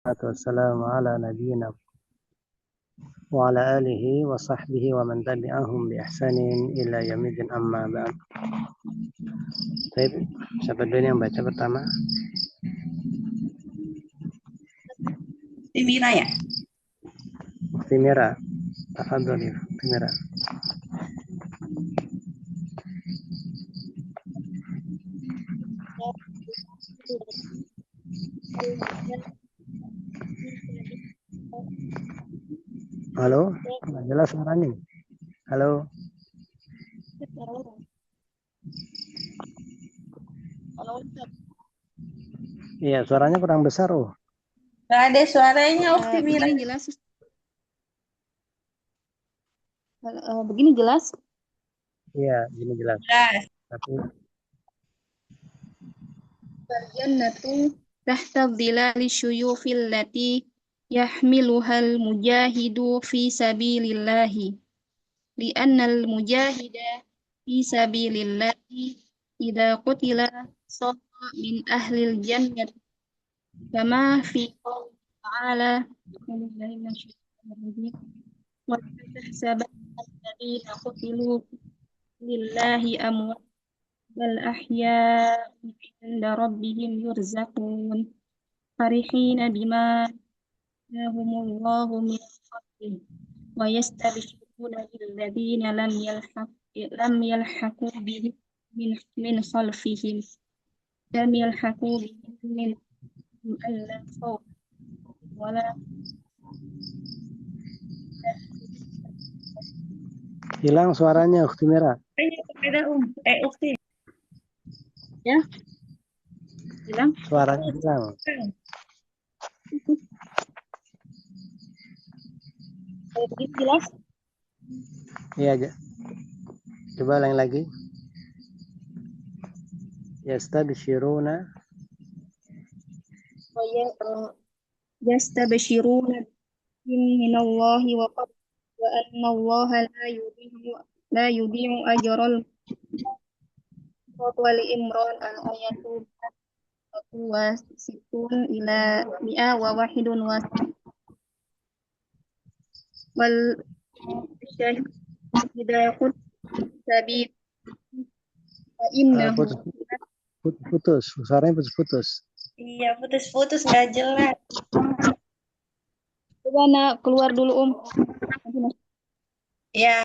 Wassalamu ala nabiyyina wa ala alihi wa sahbihi wa man tabi'ahum bi ihsanin ila yaumil amma ba'd. Baik, siapa dulu yang baca pertama? Timira ya? Timira. Tafadhali, Timira. Halo, nggak jelas suaranya. Halo. Iya, suaranya kurang besar. Gak ada suaranya, Timira. Begini jelas. Begini jelas. Iya, ini jelas. Jelas. Tapi Jannatu tahta dhilali syuyufil lati yahmiluhal mujahidu fi sabilillahi. Li'annal mujahida fi sabilillahi idza qutila sara min ahlil jannah kama fi qouli ta'ala wa tahsabanna alladhina qutilu lillahi amwat bal ahya'un 'inda rabbihim yurzaqun farihina bima atahumullahu min fadlihi wa yastabshiruna billadzina lam yalhaqu bihim min khalfihim lam yalhaqu bihim min alla khawf wala hilang suaranya, Timira. Ada Ukti. ya hilang Suaranya hilang. begitu jelas. Iya aja. Coba ulang lagi. Yastabshiruna Yastabshiruna minallahi wa anna allaha la yudhi'u ajral wali Imran al-ayatu wa situn ila mi'a wa wahidun wa wal syahid hidayakut sabit wa innahu putus, suaranya putus-putus. Iya, putus-putus gak jelas. coba nak keluar dulu Ya.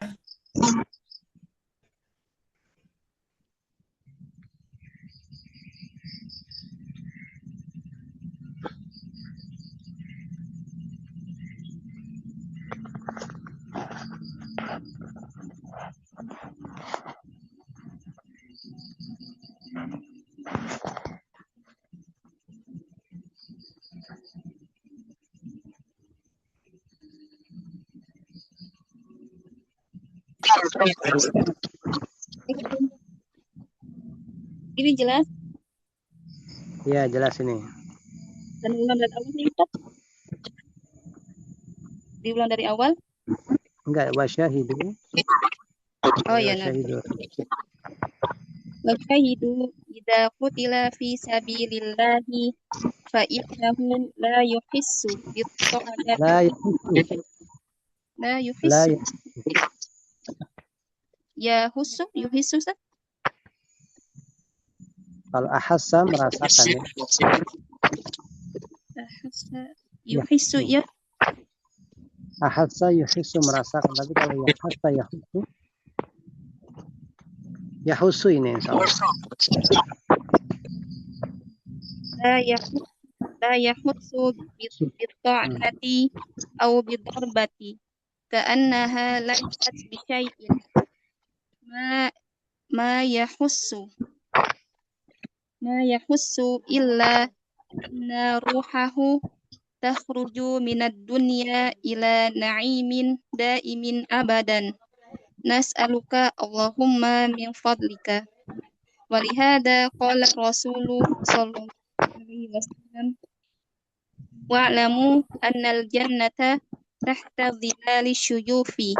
Ini jelas? Iya, jelas ini. Dan ulang dari awal nih, Ustaz? Diulang dari awal? Enggak, wasyahidu. Oh iya, wasyahidu. Wasyahidu idza qutila fi sabilillahi fa innahu la yuhissu bi-ta'ati La yuhissu. la yuhissu yuhissu Ustaz? Kalau ahassa merasakan ya. Yuhissu ya. Ahassa yuhissu merasakan, tapi kalau yahassa yahussu, yahussu ini insyaallah. La yahussu bi-ta'ati aw bi-darbati ka'annaha laysat bi syai'in ma yahussu illa anna ruhahu takhruju minad dunya ila na'imin da'imin abadan nas'aluka Allahumma min fadlika walihada qala Rasulullah sallallahu alaihi wasallam wa'lamu annal jannata tahta dhilali syuyufi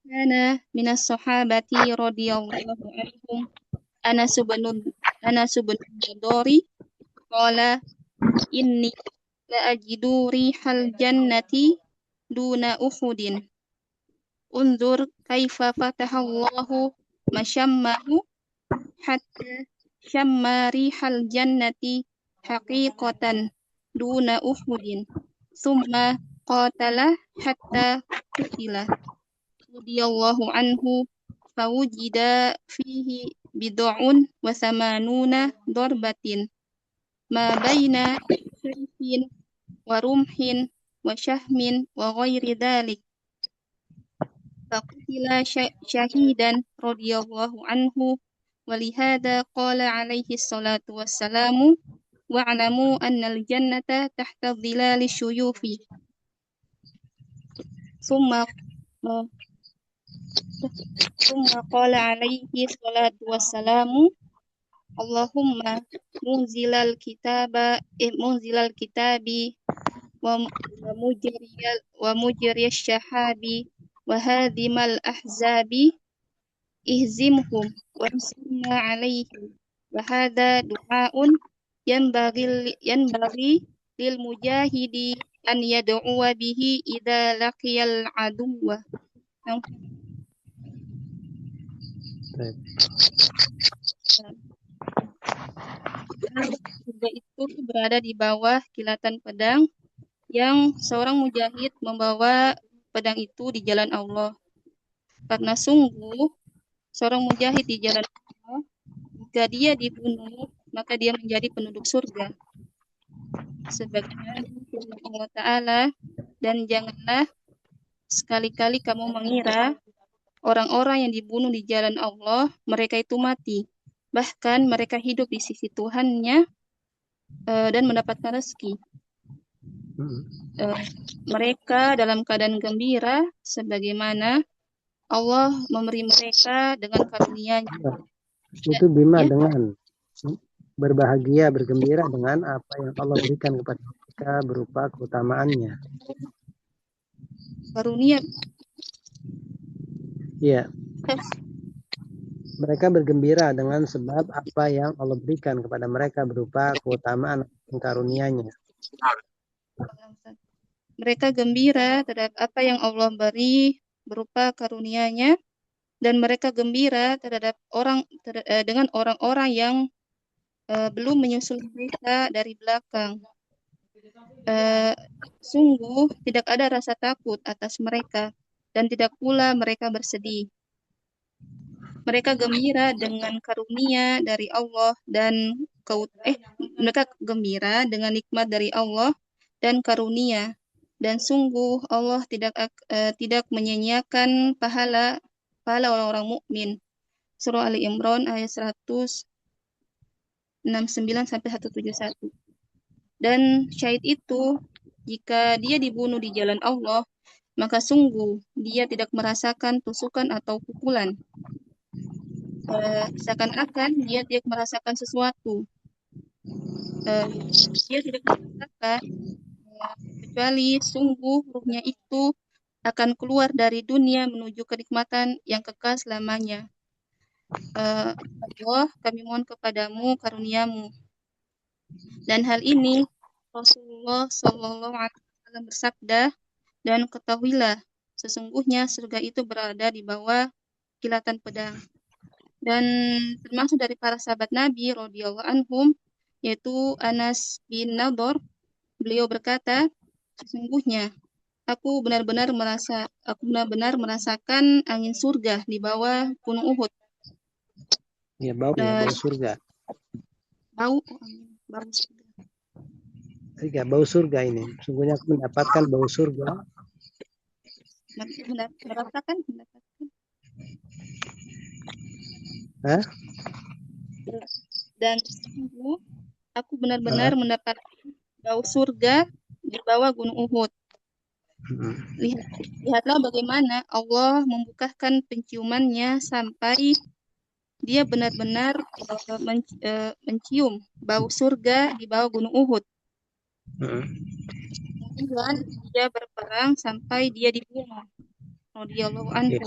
kana minas sahabati radhiyallahu anhum Anas bin Nadori qala inni لأجد ريح الجنة دون أحد انظر كيف فتح الله مشمه حتى شم ريح الجنة حقيقة دون أحد ثم قاتل حتى قتل رضي الله عنه فوجد فيه بضع وثمانون ضربة ما بين سيف ورمح وشهم وغير ذلك فقتل شهيدا رضي الله عنه ولهذا قال عليه الصلاة والسلام واعلموا أن الجنة تحت ظلال السيوف ثم قال عليه الصلاة والسلام اللهم منزل الكتاب ومجري الشحاب وهادم الأحزاب اهزمهم وانصرنا عليهم وهذا دعاء ينبغي للمجاهد أن يدعو به إذا لقي العدو. Baik. Surga itu berada di bawah kilatan pedang yang seorang mujahid membawa pedang itu di jalan Allah. Karena sungguh seorang mujahid di jalan Allah, jika dia dibunuh, maka dia menjadi penduduk surga. Sebagaimana firman Allah Ta'ala, dan janganlah sekali-kali kamu mengira orang-orang yang dibunuh di jalan Allah, mereka itu mati. Bahkan mereka hidup di sisi Tuhannya dan mendapatkan rezeki. Mereka dalam keadaan gembira sebagaimana Allah memberi mereka dengan karunia-Nya. Itu bima dengan berbahagia, bergembira dengan apa yang Allah berikan kepada mereka berupa keutamaannya. Karunia. Iya. Mereka bergembira dengan sebab apa yang Allah berikan kepada mereka berupa keutamaan dan karunia-Nya. Mereka gembira terhadap apa yang Allah beri berupa karunia-Nya, dan mereka gembira terhadap dengan orang-orang yang belum menyusul mereka dari belakang. Sungguh tidak ada rasa takut atas mereka, dan tidak pula mereka bersedih. Mereka gembira dengan karunia dari Allah dan mereka gembira dengan nikmat dari Allah dan karunia, dan sungguh Allah tidak menyia-nyiakan pahala orang-orang mukmin. Surah Ali Imran ayat 169 sampai 171. Dan syahid itu jika dia dibunuh di jalan Allah, maka sungguh dia tidak merasakan tusukan atau pukulan. Seakan-akan dia tidak merasakan sesuatu. Dia tidak merasakan kecuali sungguh ruhnya itu akan keluar dari dunia menuju kenikmatan yang kekal selamanya. Allah, kami mohon kepadamu karuniamu. Dan hal ini Rasulullah SAW bersabda, dan ketahuilah sesungguhnya surga itu berada di bawah kilatan pedang. Dan termasuk dari para sahabat Nabi radhiyallahu anhum, yaitu Anas bin Nadhr, beliau berkata, sesungguhnya aku benar-benar merasakan angin surga di bawah gunung Uhud. Ya, bau surga. Bau surga. Tiga, bau surga ini. Sungguhnya aku mendapatkan bau surga. Mendapatkan. Hah? Dan sungguh aku benar-benar mendapatkan bau surga di bawah gunung Uhud. Lihatlah bagaimana Allah membukakan penciumannya sampai dia benar-benar mencium bau surga di bawah gunung Uhud. Kemudian dia berperang sampai dia dibunuh radhiyallahu anhu.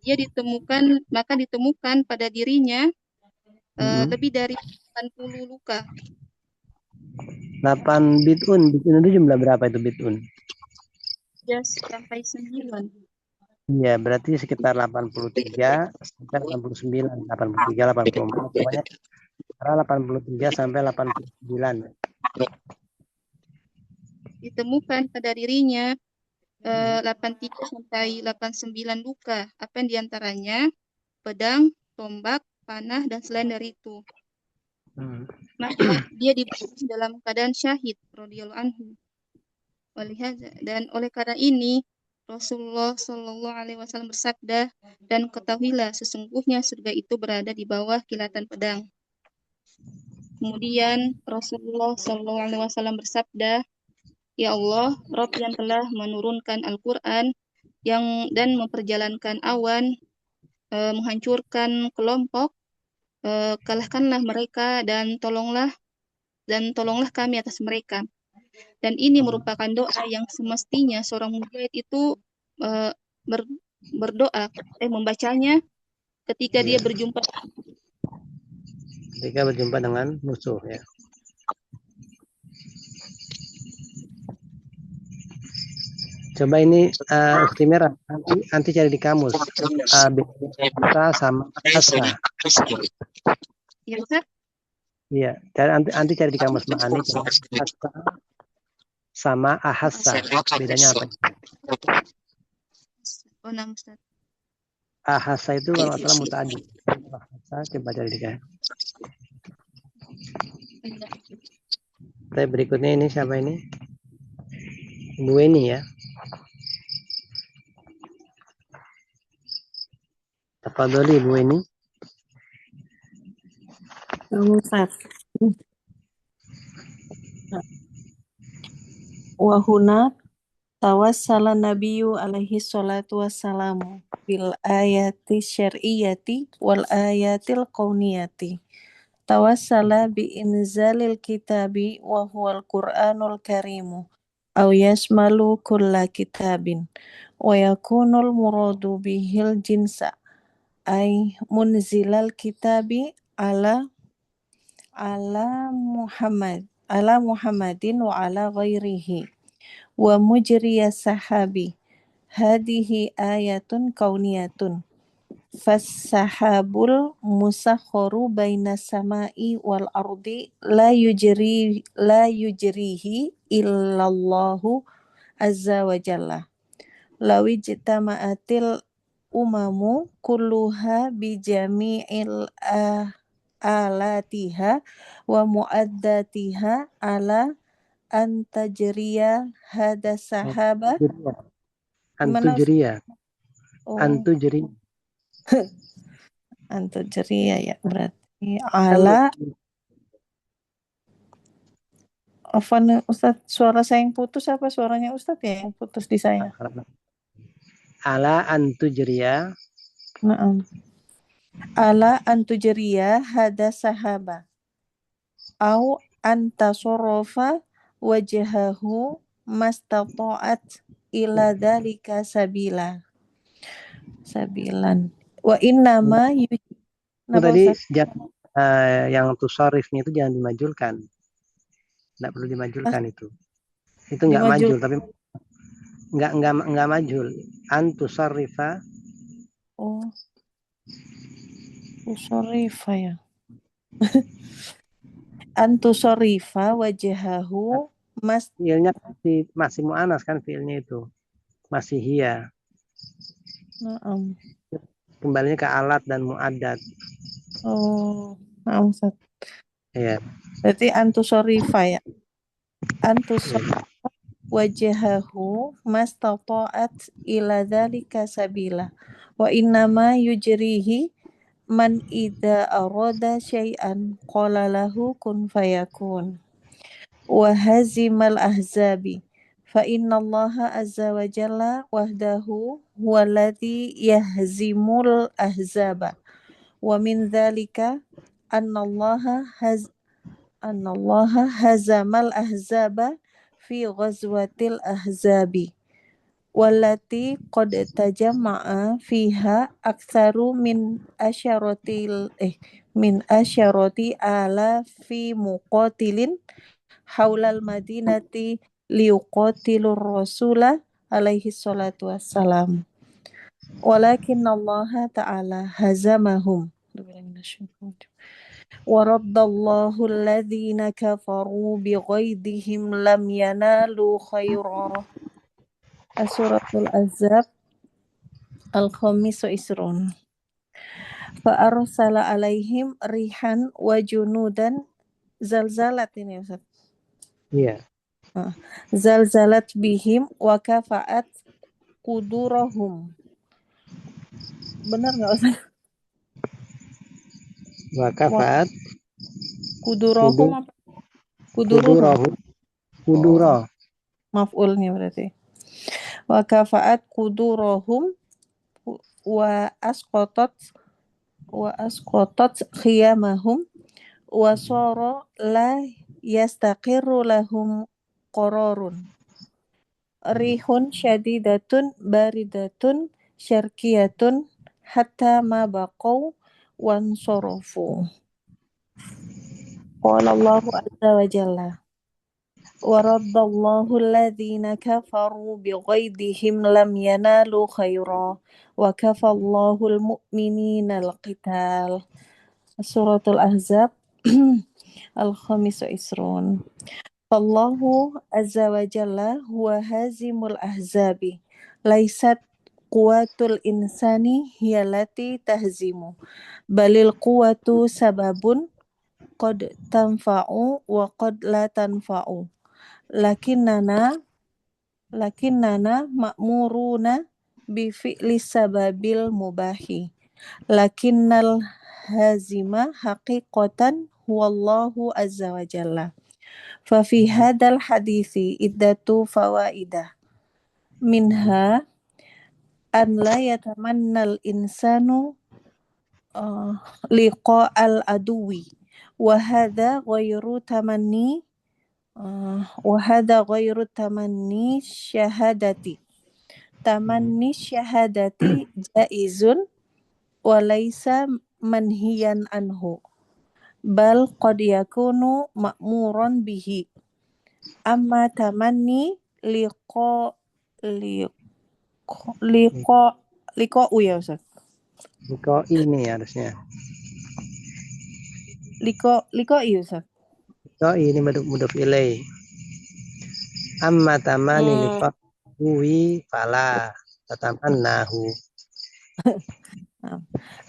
Dia ditemukan pada dirinya lebih dari 80 luka. 8 bitun. Bitun itu jumlah berapa itu bitun? Ya, sampai 9. Iya, berarti sekitar 83 sampai 89, 83, 84. Pokoknya antara 83 sampai 89. Ditemukan pada dirinya 83 sampai 89 luka. Apa yang diantaranya? Pedang, tombak, panah, dan selain dari itu. Maka dia dibunuh dalam keadaan syahid radhiyallahu anhu. Dan oleh karena ini Rasulullah Shallallahu Alaihi Wasallam bersabda, dan ketahuilah sesungguhnya surga itu berada di bawah kilatan pedang. Kemudian Rasulullah Shallallahu Alaihi Wasallam bersabda, ya Allah, Rabb yang telah menurunkan Al-Quran dan memperjalankan awan, menghancurkan kelompok, kalahkanlah mereka dan tolonglah kami atas mereka. Dan ini merupakan doa yang semestinya seorang mujahid itu membacanya ketika dia berjumpa dengan musuh, ya. Coba ini Ukti Merah, nanti cari di kamus beta sama asa. Ya, Ustaz? Iya, nanti cari di kamus Ma'ani asa sama ahassa. Bedanya apa? Oh, nama Ustaz. Ahassa itu kalau salah muta'addi. Ahassa, coba cari di kamus. Berikutnya ini siapa ini? Bu Eni, ya. Tafadholi Bu Eni. Ustaz. Wa huna tawassala nabiyyu alaihi salatu wassalamu bil ayati syar'iyyati wal ayatil kauniyati. Tawassala bi inzalil kitabi wa huwal Qur'anul karimu aw yashmalu kulla kitabin wa yakunul muradu bihil jinsa ay munzilal kitabi ala Muhammadin wa ala ghairihi wa mujriya sahabi. Hadihi ayatun kauniyatun. Fassahabul musakharu baina samai wal ardi la yujrihi illallahu azza wa jalla. Lawi jitama'atil umamu kulluha bijami'il alatiha wa muaddatiha ala antajriya hada sahaba Antujriya. Antujriya ya, berarti ala apa nih Ustaz, suara saya yang putus apa suaranya Ustaz ya yang putus di saya? Ala antujriya. Naam. Ala antujriya hada sahaba au antasorofa wajahahu mastata'at ila dalika sabilan wa innama itu tadi yang tusarifnya itu jangan dimajulkan, tidak perlu dimajulkan. Itu nggak majul, tapi nggak majul. Antusarifa. Oh, tusarifa ya. Antusarifa wajahahu fiilnya masih mu'anas kan, fiilnya itu masih hiya. Kembalinya ke alat dan mu'addad. Oh, Ustaz. Iya. Berarti antusarifa ya. Antusarifa wajahahu mastata'at ila dzalika sabila wa innama yujrihi man idza arada syai'an qala lahu kun fayakun wa hazimal ahzabi fa innallaha azza wa jalla wahdahu huwallazi yahzimul ahzaba wa min dzalika annallaha hazamal ahzaba fi ghazwatil ahzabi wallati qad tajama'a fiha aktsaru min min asyarati alafi muqatilin haulal madinati liuqatilur rasula alaihi salatu wassalam. Walakin Allah ta'ala hazamahum. Waraddallahu alladhina kafaru bighaidihim lam yanalu khaira. Suratul Azab Al-Khamisu Isrun. Fa'arsala alaihim rihan wa junudan zalzalat ini Ustaz. Iya. Zalzalat bihim wa kafa'at kudurahum. Benar nggak Ustaz? Wa kafaat Kudurahum apa? Kuduruhum. kudura. Maf'ulnya berarti. Wa kafa'at kudurahum wa asqatat khiyamahum wa sara la yastaqirru lahum qararun. Rihun syadidatun baridatun syarqiyatun hatta ma baqaw wansarafu. Qala Allahu azza wa jalla waraddallahu alladhina kafaru bighaidihim lam yanalu khaira wa kafallahu almu'minina alqital. Suratul Ahzab Al-Khamisu Isrun. Allahu azza wa jalla huwa hazimul ahzabi laisat quwatul insani hiyallati tahzimu balil quwatu sababun qad tanfa'u wa qad la tanfa'u lakinnana ma'muruna bi fi'li sababil mubahi lakinnal hazima haqiqatan huwallahu azza wa jalla. Fa fi hadal hadithi iddatu fawaidah minha an la yatamannal insanu liqa'al aduwi wa hadha ghairu tamanni syahadati jaizun wa laisa manhiyan anhu bal qad yakunu ma'muran bihi amma tamanni liqa ya Ustaz. Liqa ini harusnya. Liqa ya Ustaz. Liqa ini mudhof ilaih. Amma tamani liqa huwi fala tatamannahu.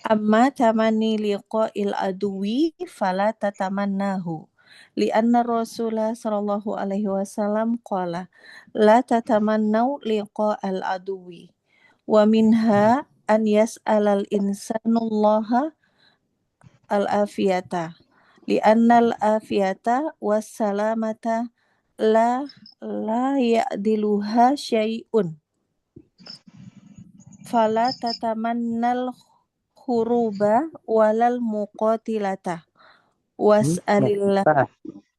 Amma tamani liqa'il aduwi fala tatamannahu li'anna Rasulullah sallallahu alaihi wasallam qala la tatamannaw liqa'al aduwi wa minha an yas'alal insanullaha al-afiyata li'anna al-afiyata wassalamata la ya'diluha syai'un fala tatamannal huruba walal muqatilata was'alillah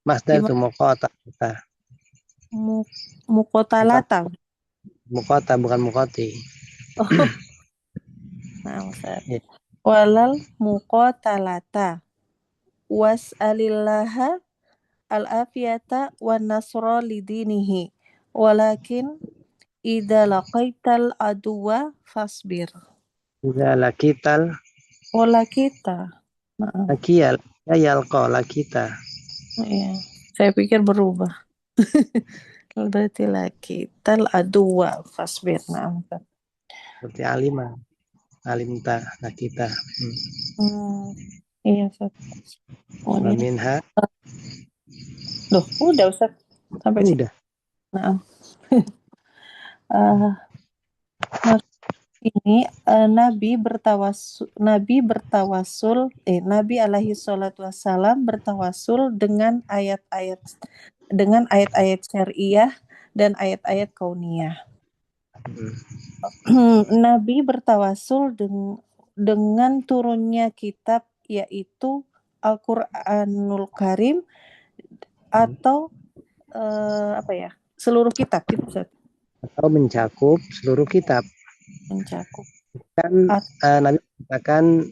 Masdar itu muqatalata. Muqatalata Muqata bukan muqati. Nah, walal muqatalata was'alillaha al-afiyata wan nasra lidinihi walakin idza laqaital aduwa fasbir. Idza lakital Walakita. lakiyal yalqa lakita. Iya, saya pikir berubah. Berarti lakital aduwa fasbir. Nah, Seperti alimta lakita. Iya, Ustaz. Wa minha. Loh, udah Ustaz. Sampai sini. Udah. Nah. Ini Nabi alaihi salatu wassalam bertawasul dengan ayat-ayat syariah dan ayat-ayat kauniyah. Nabi bertawasul dengan turunnya kitab yaitu Al-Qur'anul Karim atau seluruh kitab gitu Ustaz. Atau mencakup seluruh kitab. Mencakup. Kan Nabi mengatakan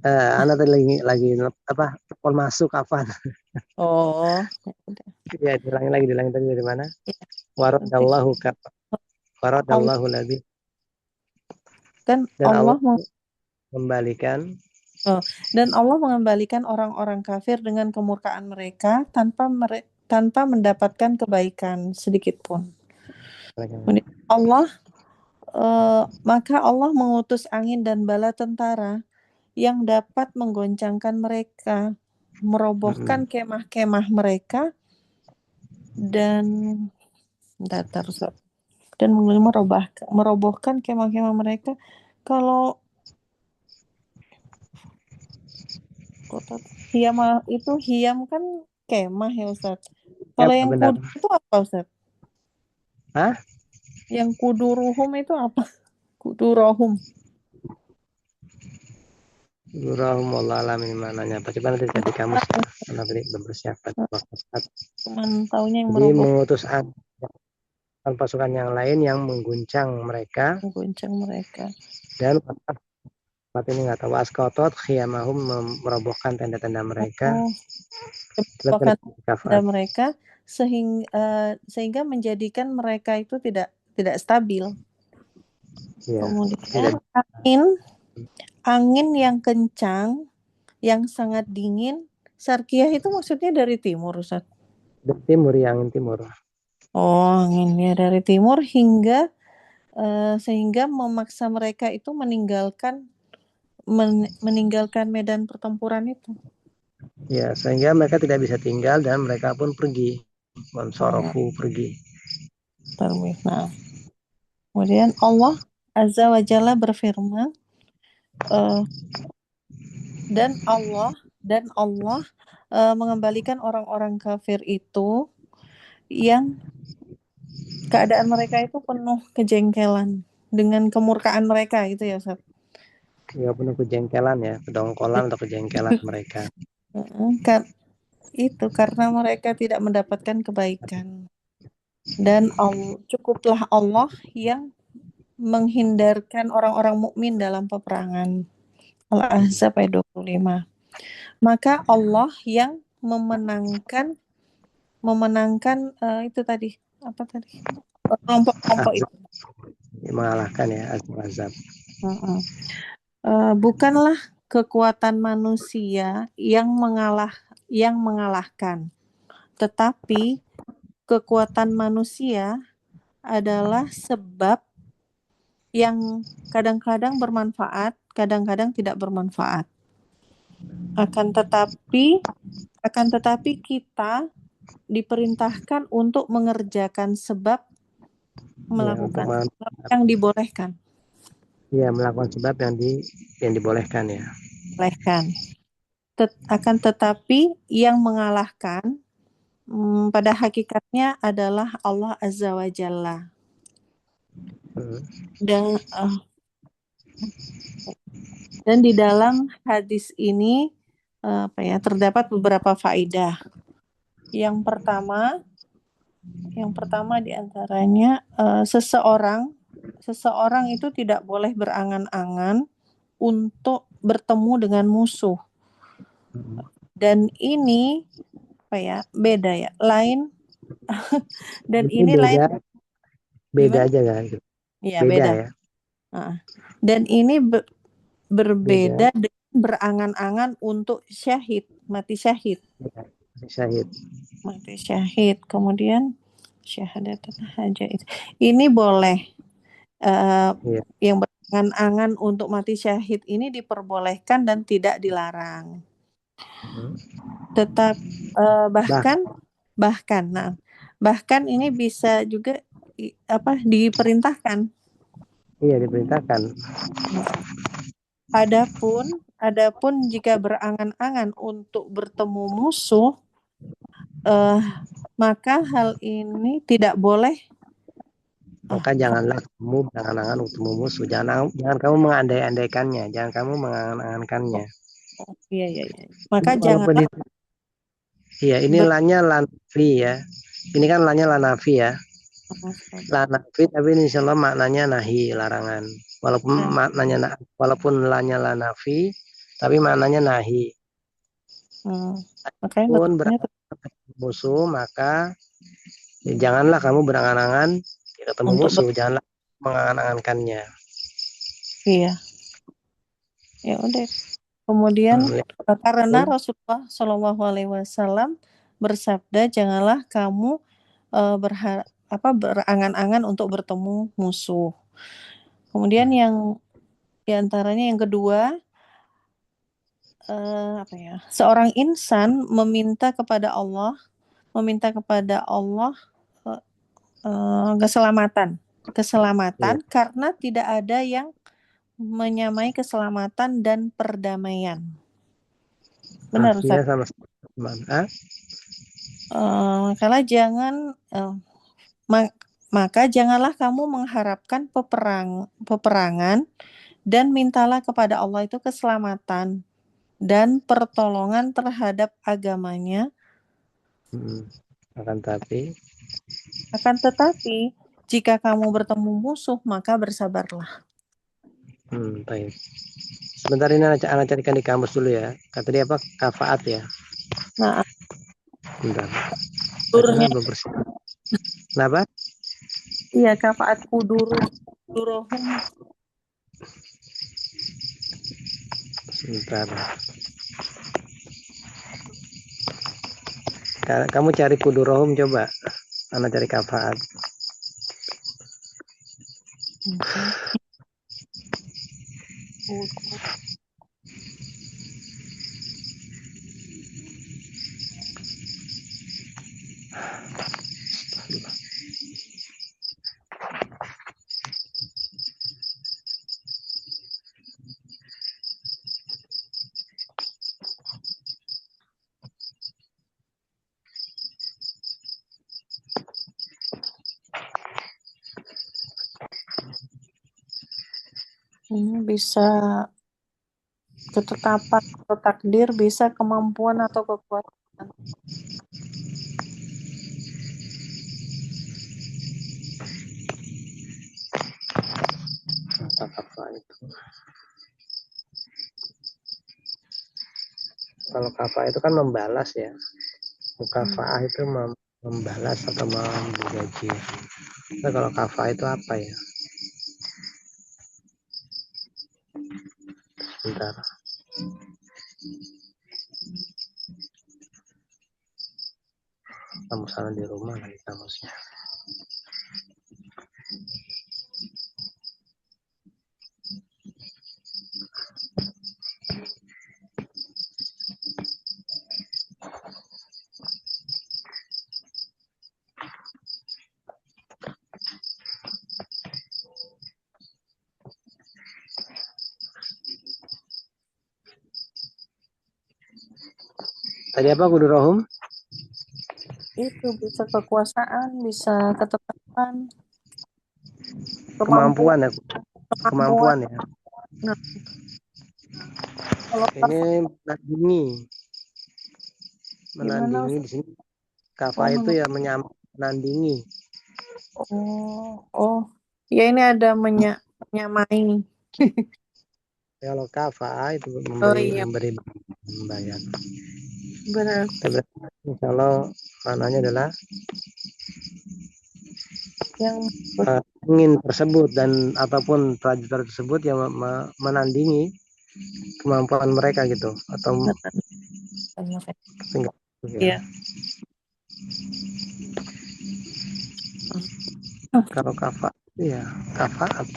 Anak tadi lagi apa? Telepon masuk kapan? Oh, ya udah. Ya, diulangi tadi dari mana? Ya, nanti Waradallahu Allah waradallahu ladzi kan dan Allah Allah mengembalikan dan Allah mengembalikan orang-orang kafir dengan kemurkaan mereka tanpa mendapatkan kebaikan sedikit pun. Kemudian maka Allah mengutus angin dan bala tentara yang dapat menggoncangkan mereka, merobohkan kemah-kemah mereka dan merobohkan kemah-kemah mereka. Kalau hiyam itu hiyam kan kemah ya Ustaz. Kalau yang benar. kudu itu apa Ustaz? Hah? Yang kuduruhum itu apa? Kudurohum. Gurahum Allah alam ini mananya apa? Coba nanti di kamus ya. Karena tadi belum bersiapan. Cuman taunya yang Jadi merobohkan mengutus pasukan yang lain yang mengguncang mereka dan saat ini nggak tahu askotot khiyamahum merobohkan tenda-tenda mereka. merobohkan tenda mereka sehingga menjadikan mereka itu tidak stabil. Ya, Kemudian angin yang kencang, yang sangat dingin. Sarkiyah itu maksudnya dari timur, Ustaz? Dari timur, ya, angin timur. Oh, anginnya dari timur sehingga memaksa mereka itu meninggalkan medan pertempuran itu. Ya, sehingga mereka tidak bisa tinggal dan mereka pun pergi. Mansorofu pergi. Nah, kemudian Allah Azza wa Jalla berfirman, dan Allah mengembalikan orang-orang kafir itu yang keadaan mereka itu penuh kejengkelan dengan kemurkaan mereka itu ya Ustaz. Ya, penuh kejengkelan ya, kedongkolan atau kejengkelan mereka. Itu karena mereka tidak mendapatkan kebaikan. Dan cukuplah Allah yang menghindarkan orang-orang mukmin dalam peperangan. Al-Ahzab ayat 25. Maka Allah yang memenangkan itu tadi apa tadi? Kelompok-kelompok itu. Mengalahkan ya azab. Bukanlah kekuatan manusia yang mengalahkan, tetapi kekuatan manusia adalah sebab yang kadang-kadang bermanfaat, kadang-kadang tidak bermanfaat. Akan tetapi kita diperintahkan untuk mengerjakan sebab, melakukan yang dibolehkan. Ya, melakukan sebab yang dibolehkan ya. Akan tetapi yang mengalahkan pada hakikatnya adalah Allah Azza wa Jalla. Dan di dalam hadis ini terdapat beberapa faedah. Yang pertama diantaranya seseorang itu tidak boleh berangan-angan untuk bertemu dengan musuh. Dan ini beda ya, lain. Dan ini beda, lain. Beda aja kan? Iya, beda ya. Dan ini berbeda dengan berangan-angan untuk mati syahid. Mati syahid. Kemudian syahadat haja itu. Ini boleh. Yang berangan-angan untuk mati syahid ini diperbolehkan dan tidak dilarang. Tetap bahkan ini bisa juga diperintahkan. Iya, diperintahkan. Adapun jika berangan-angan untuk bertemu musuh, maka hal ini tidak boleh. Maka janganlah kamu berangan-angan untuk bertemu musuh. Jangan kamu mengandai-andaikannya, jangan kamu mengangan-angankannya. Iya. Maka jangan. Iya, ini lanya lanafi ya. Ini kan lanya lanafi ya. Lanafi, tapi ini insyaallah maknanya nahi, larangan. Walaupun maknanya walaupun lanya la nafi, tapi maknanya nahi. Makanya Pun betulnya musuh, maka janganlah kamu berangan-angan ketemu untuk musuh, janganlah mengangan-angankannya. iya. Ya udah. Kemudian karena Hmm. Rasulullah Shallallahu Alaihi Wasallam bersabda, janganlah kamu berangan-angan untuk bertemu musuh. Kemudian yang diantaranya yang kedua, seorang insan meminta kepada Allah keselamatan karena tidak ada yang menyamai keselamatan dan perdamaian. Benar, Ustaz? Maka janganlah kamu mengharapkan peperangan dan mintalah kepada Allah itu keselamatan dan pertolongan terhadap agamanya. Akan tetapi jika kamu bertemu musuh maka bersabarlah. Baik. Sebentar, ini anak carikan di kamus dulu ya. Kata dia apa? Kafaat ya. Nah, bentar. belum bersih. Kenapa? Iya, kafaat kudurohum. Sebentar. Kamu cari kudurohum coba. Anak cari kafaat. Ini bisa ketetapan atau takdir, bisa kemampuan atau kekuatan. Apa itu? Kalau kafa itu kan membalas ya. Mukafaah itu membalas atau memberi gaji. Nah, kalau kafa itu apa ya? Sebentar. Kamu salah di rumah lagi kamusnya. Tadi apa kudurohum? Itu bisa kekuasaan, bisa ketetapan, Kemampuan ya. Kemampuan ya. Nah, kalau ini menandingi di sini. Kafa itu ya menandingi. Ya ini ada menyamai. Kalau kafa itu memberi membayar. Benar. Kalau mananya adalah yang ingin tersebut dan ataupun prajurit tersebut yang menandingi kemampuan mereka gitu atau ya. Kalau kafa ya kafaat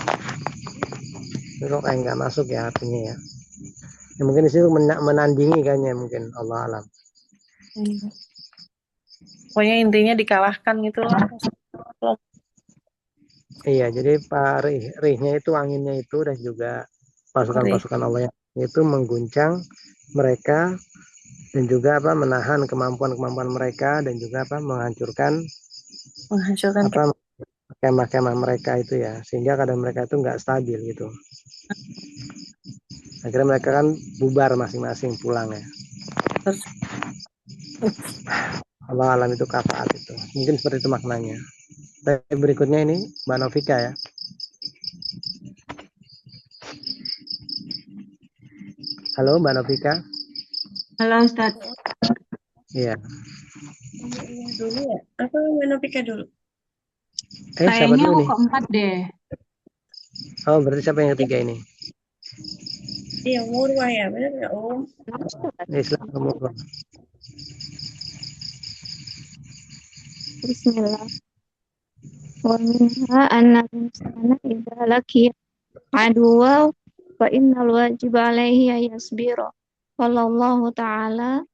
itu kok kayak nggak masuk ya artinya ya. Mungkin disitu menandingi kayaknya mungkin, Allah alam. Pokoknya intinya dikalahkan gitulah. Iya, jadi rihnya itu anginnya itu dan juga pasukan-pasukan Allah itu mengguncang mereka dan juga menahan kemampuan mereka dan juga menghancurkan kemah-kemah mereka itu ya, sehingga keadaan mereka itu nggak stabil gitu. Akhirnya mereka kan bubar masing-masing pulang ya. Allah alam itu kafaat itu. Mungkin seperti itu maknanya. Berikutnya ini Mbak Novika ya. Halo Mbak Novika. Halo Ustaz. Iya. Dulu ya. Apa Mbak Novika dulu? Siapa Kayaknya dulu aku nih? keempat deh. Oh, berarti siapa yang ketiga ini? Iya, Murwah ya, benar nggak Om? Islam Murwah. Bismillah. Wa minha anna insana idza laqiya aduwa fa innal wajiba alaihi ayasbira. Wallahu ta'ala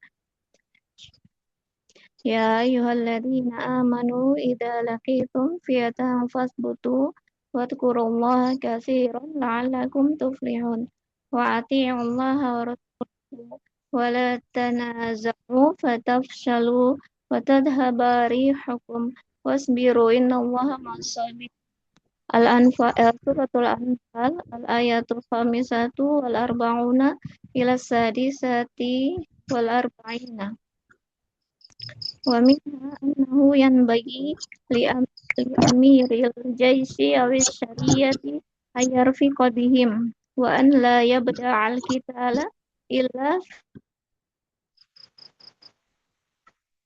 ya ayyuhalladzina amanu idza laqitum fi'atan fasbutu wadhkurullaha katsiran la'allakum tuflihun. Wa ati'ullaha wa rasulahu wa la tanaza'u fatafshalu wa tadhhaba rihukum wasbiru innallaha ma'as-sabirin. Al-Anfal, Suratul Anfal, al-ayatul khamisatu wal arba'una ila sadisati wal arba'ina. Wa minha annahu yanbaghi li amiril jaisi awis syariyati ayarfiqa bihim wa an la yabda'al qitala illa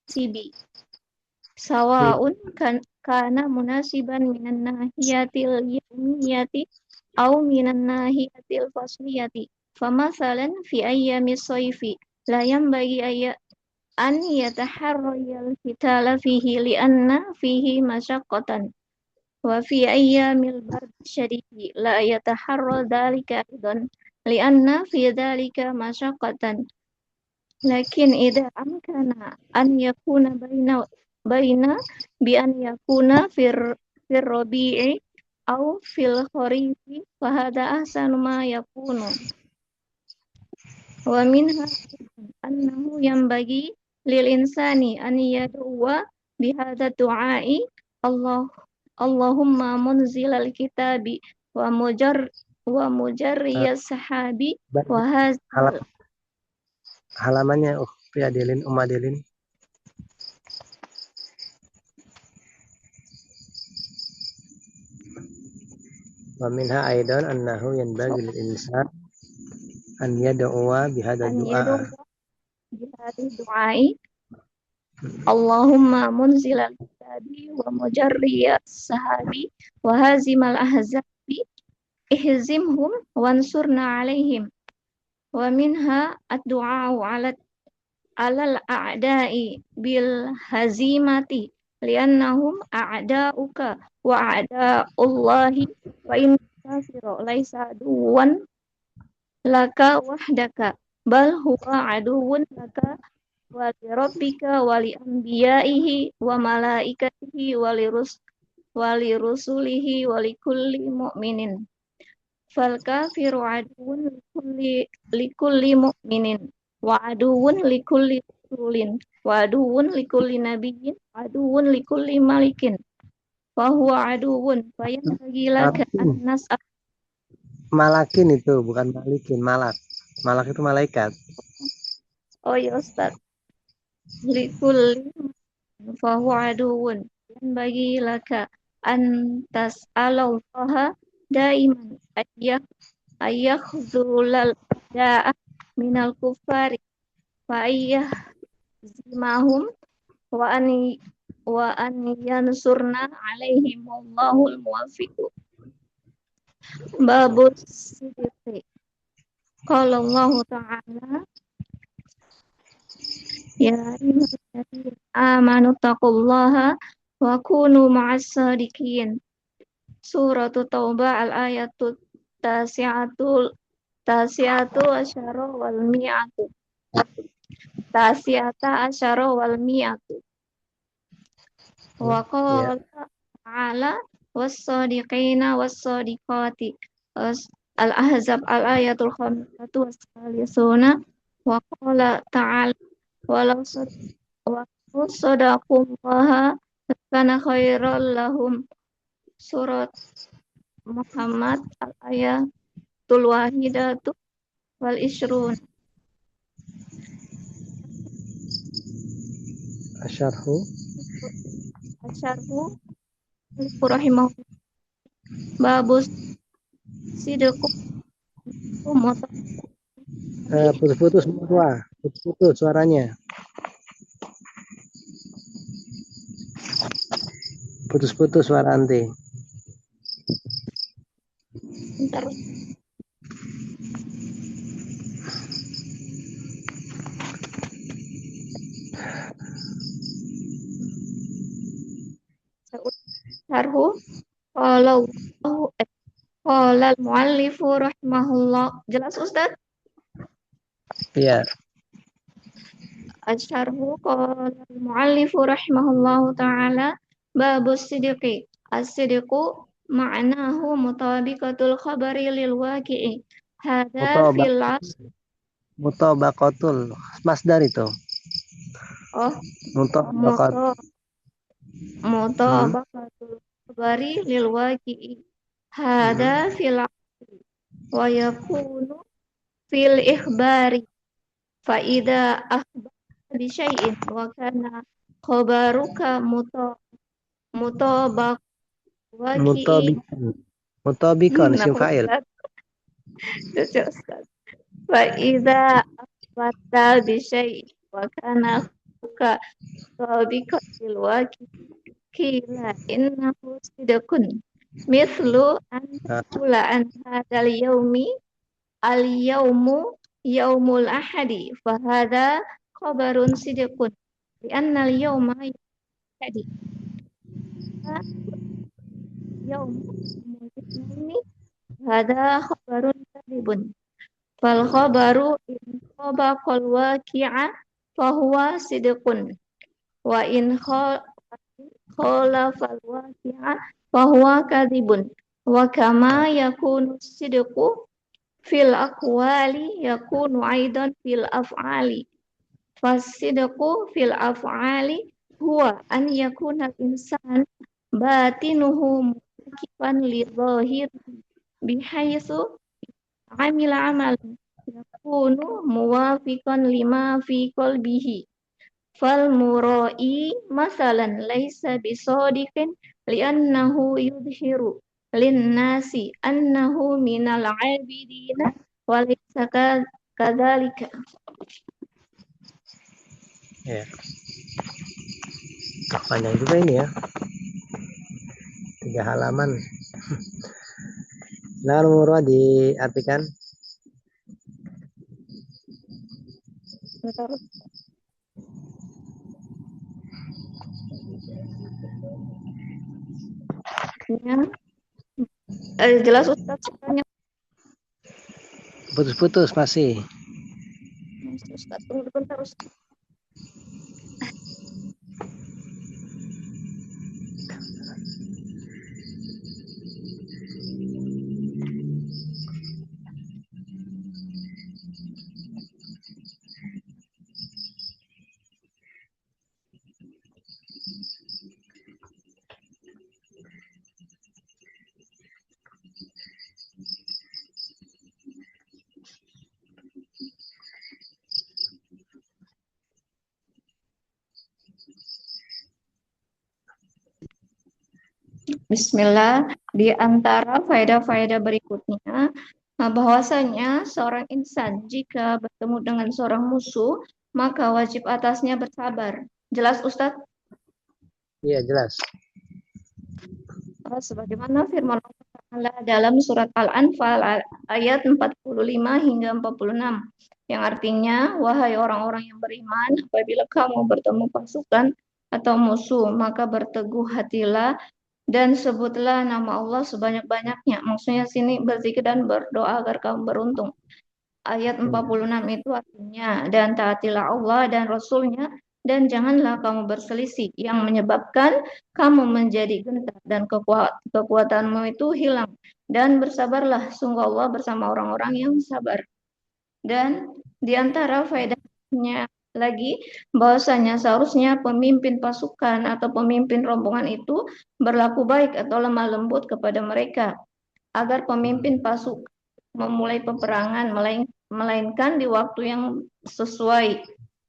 sibi sawa'un kana munasiban minan nahiyatil yawmiyati aw minan nahiyatil fasliyati. Famasalan fi ayyamis sayfi la yanbaghi an yataharrayal qitala fihi li'anna fihi masyaqqatan wa fi ayyamil bardi syadidi la yataharra dhalika aidan li'anna fi dhalika masyaqqatan. Lakin idza amkana an yakuna baina bi an yakuna fir rabi'i aw fil kharifi fa hadha ahsanu ma yakunu. Wa minha annahu yanbaghi lil insani an yad'uwa bi hadha du'a'i Allahumma munzilal kitabi wa mujarriyas sahabi wa hazal Halamannya Adelin, Adelin. Wa minha aidan annahu yanbaghi lil insan an yad'uwa bihadha du'a. du'ai Allahumma munzilal kitabi wa mujarriyas sahabi wa hazimal ahzabi ihzimhum wansurna alaihim. Wa minha ad-du'a'u 'alal a'da'i bil hazimati li'annahum a'da'uka wa a'da'ullahi wa in kafira laisa aduwan laka wahdaka bal huwa aduwwun laka wa li rabbika wa li anbiya'ihi wa malaikatihi wa li rusulihi wa li kulli mu'minin. Fal kafiru aduwwun likulli mu'minin wa aduwwun likulli rasulin wa aduwwun likulli nabiyyin wa aduwwun likulli malikin wa huwa aduwwun fayanbaghi laka an nas'al. Malakin itu bukan malikin, malak. Malak itu malaikat. Oh ya Ustaz. Likulli fa huwa aduwwun fayanbaghi laka an tas'alallaha daiman ayyakhzulal da'a minal kufari fa ayyahzimahum wa an yansurna alaihim wallahul muwaffiq. Babus sidqi. Qala Allah Ta'ala ya ayyuhalladzina amanu taqullaha wa kunu ma'as sadiqin. Suratu Taubah al-ayatu tasi'atu asyara wal mi'atu. Tasi'ata asyara wal mi'atu. Wa qala ta'ala was-sadiqina was-sadiqati. Al-Ahzab al-ayatul khamisatu was-salisuna. Wa qala ta'ala walau sadaqallaha kana khairal lahum. Surat Muhammad al-ayatul wahidatu wal ishrun. Asyarhu rahimahullah. Babus sidqu Putus-putus semua. Putus-putus suaranya. Putus-putus suara anti. Bentar. Syarhu qala al-muallifu rahimahullah. Jelas Ustaz? Iya. Asyarhu qala al-muallifu rahimahullahu ta'ala babus sidiqi. As-sidiqu ma'nahu mutabiqatul khabari lil waqi'i. Hada fil Mutabaqatul masdar itu. oh Mutabaqat. mutabaqatul khabari lil waqi'i. Hada fil wa yakunu fil ikhbari fa idza akhbara bi syai'in wa kana khabaruka mutabaq waqi'i. Mutabiqan isim Kenapa fa'il. Ustaz? Fa idza akhbara bi syai'in wa kana khabaruka bil waqi'i kila innahu sidqun mithlu an taqula an hadzal yaumi al-yaumu yaumul ahadi fa hadza khabarun sidqun li anna al-yauma ahadi yaumu ini hadza khabarun kadhibun fal khabaru in khabaqal waqi'a fa huwa sidqun wa in khalafal waqi'a fa huwa kadhibun wa kama yakunu sidqu fil aqwali yakunu aidan fil af'ali fasidqu fil af'ali huwa an yakuna al insan batinuhu mukifan li dhahir bihaitsu amila amalan yakunu muwafiqan lima fi qalbihi fal murai masalan laisa bisadiqin li'annahu yudhiru linnasi annahu minal abidina walaysa kadzalika. Ya. Panjang juga ini ya. 3 halaman. Nah, Murwa diartikan. Jelas Ustaz soalnya. Putus-putus masih. Ustaz, tunggu bentar Ustaz. Bismillah, di antara faedah-faedah berikutnya, bahwasanya seorang insan jika bertemu dengan seorang musuh, maka wajib atasnya bersabar. Jelas Ustadz? Iya, jelas. Sebagaimana firman Allah dalam surat Al-Anfal ayat 45 hingga 46, yang artinya, wahai orang-orang yang beriman, apabila kamu bertemu pasukan atau musuh, maka berteguh hatilah dan sebutlah nama Allah sebanyak-banyaknya. Maksudnya sini berzikir dan berdoa agar kamu beruntung. Ayat 46 itu artinya, dan taatilah Allah dan Rasulnya, dan janganlah kamu berselisih yang menyebabkan kamu menjadi gentar dan kekuatanmu itu hilang. Dan bersabarlah, sungguh Allah bersama orang-orang yang sabar. Dan di antara faedahnya lagi, bahwasanya seharusnya pemimpin pasukan atau pemimpin rombongan itu berlaku baik atau lemah lembut kepada mereka, agar pemimpin pasukan memulai peperangan, melainkan di waktu yang sesuai,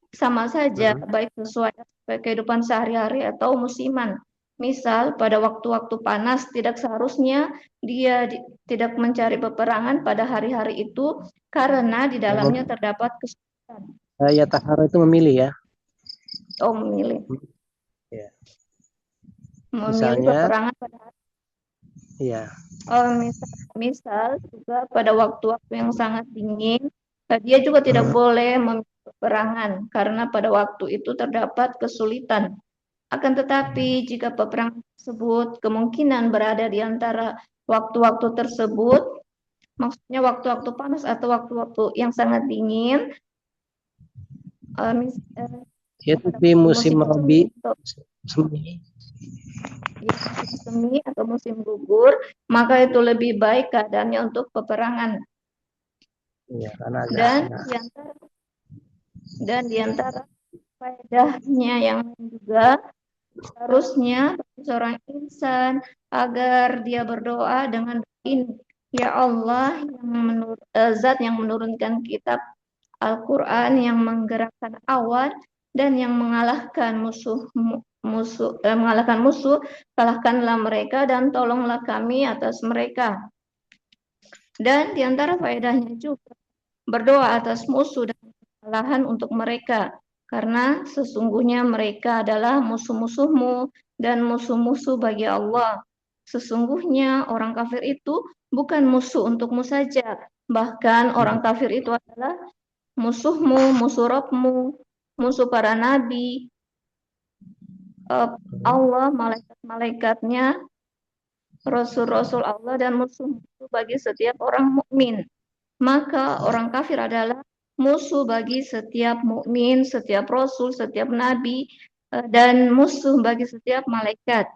sama saja baik sesuai kehidupan sehari-hari atau musiman. Misal, pada waktu-waktu panas tidak seharusnya dia tidak mencari peperangan pada hari-hari itu karena di dalamnya terdapat kesulitan. Ya tahara itu memilih ya. Oh, memilih. Ya. Memilih Misalnya, peperangan pada hari. iya. Oh, misal juga pada waktu-waktu yang sangat dingin, dia juga tidak boleh memilih peperangan karena pada waktu itu terdapat kesulitan. Akan tetapi jika peperangan tersebut kemungkinan berada di antara waktu-waktu tersebut, maksudnya waktu-waktu panas atau waktu-waktu yang sangat dingin, Itu di musim Rabi, semi atau musim gugur, maka itu lebih baik keadaannya untuk peperangan. ya, karena dan di antara faedahnya yang lain juga seharusnya seorang insan agar dia berdoa dengan ini, ya Allah Zat yang menurunkan kitab Al-Quran, yang menggerakkan awan dan yang mengalahkan musuh, kalahkanlah mereka dan tolonglah kami atas mereka. Dan di antara faedahnya juga berdoa atas musuh dan kesalahan untuk mereka, karena sesungguhnya mereka adalah musuh-musuhmu dan musuh-musuh bagi Allah. Sesungguhnya orang kafir itu bukan musuh untukmu saja, bahkan orang kafir itu adalah musuhmu, musuh Rabbmu, musuh para nabi, Allah, malaikat-malaikatnya, rasul-rasul Allah, dan musuh-musuh bagi setiap orang mukmin. Maka orang kafir adalah musuh bagi setiap mukmin, setiap rasul, setiap nabi, dan musuh bagi setiap malaikat.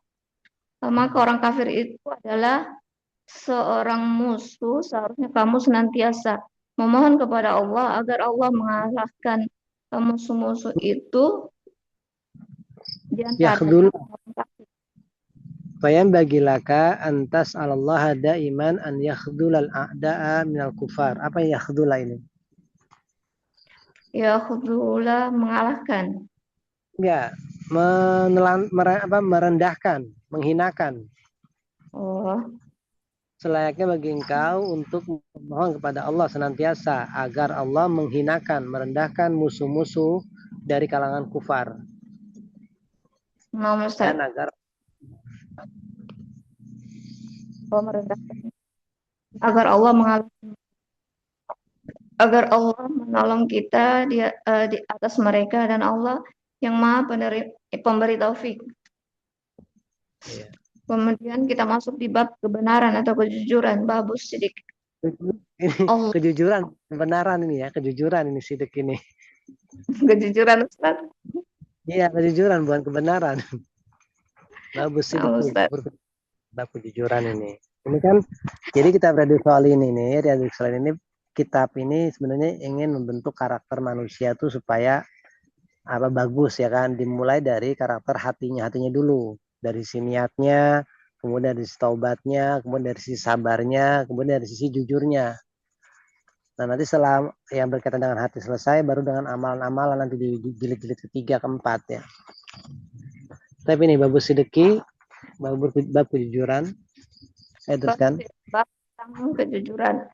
Maka orang kafir itu adalah seorang musuh. Seharusnya kamu senantiasa memohon kepada Allah agar Allah mengalahkan musuh-musuh itu di antara orang kafir. Fayam bagilaka antas Allah daiman an yakhdulal a'da'a minal kufar. Apa yakhdula ini? Yakhdula mengalahkan. Ya, merendahkan, menghinakan. Oh. Selayaknya bagi engkau untuk memohon kepada Allah senantiasa agar Allah menghinakan, merendahkan musuh-musuh dari kalangan kufar. Dan agar merendahkan, agar Allah mengalahkan, agar Allah menolong kita di atas mereka, dan Allah yang Maha pemberi taufik. Yeah. Kemudian kita masuk di bab kebenaran atau kejujuran, babus sidik. Ini kejujuran, kebenaran ini ya, kejujuran ini sidik ini. Kejujuran, Ustaz. Iya, kejujuran bukan kebenaran. Babus sidik, bab kejujuran ini. Ini kan, jadi kita Riyadhus Shalihin ini, Riyadhus Shalihin ini, kitab ini sebenarnya ingin membentuk karakter manusia tuh supaya bagus ya kan, dimulai dari karakter hatinya dulu. Dari sisi niatnya, kemudian dari sisi taubatnya, kemudian dari sisi sabarnya, kemudian dari sisi jujurnya. Nah nanti setelah yang berkaitan dengan hati selesai, baru dengan amalan-amalan nanti di jilid-jilid ketiga, keempat ya. Tapi ini bab sidiki, bab kejujuran. Saya teruskan. Bab kejujuran.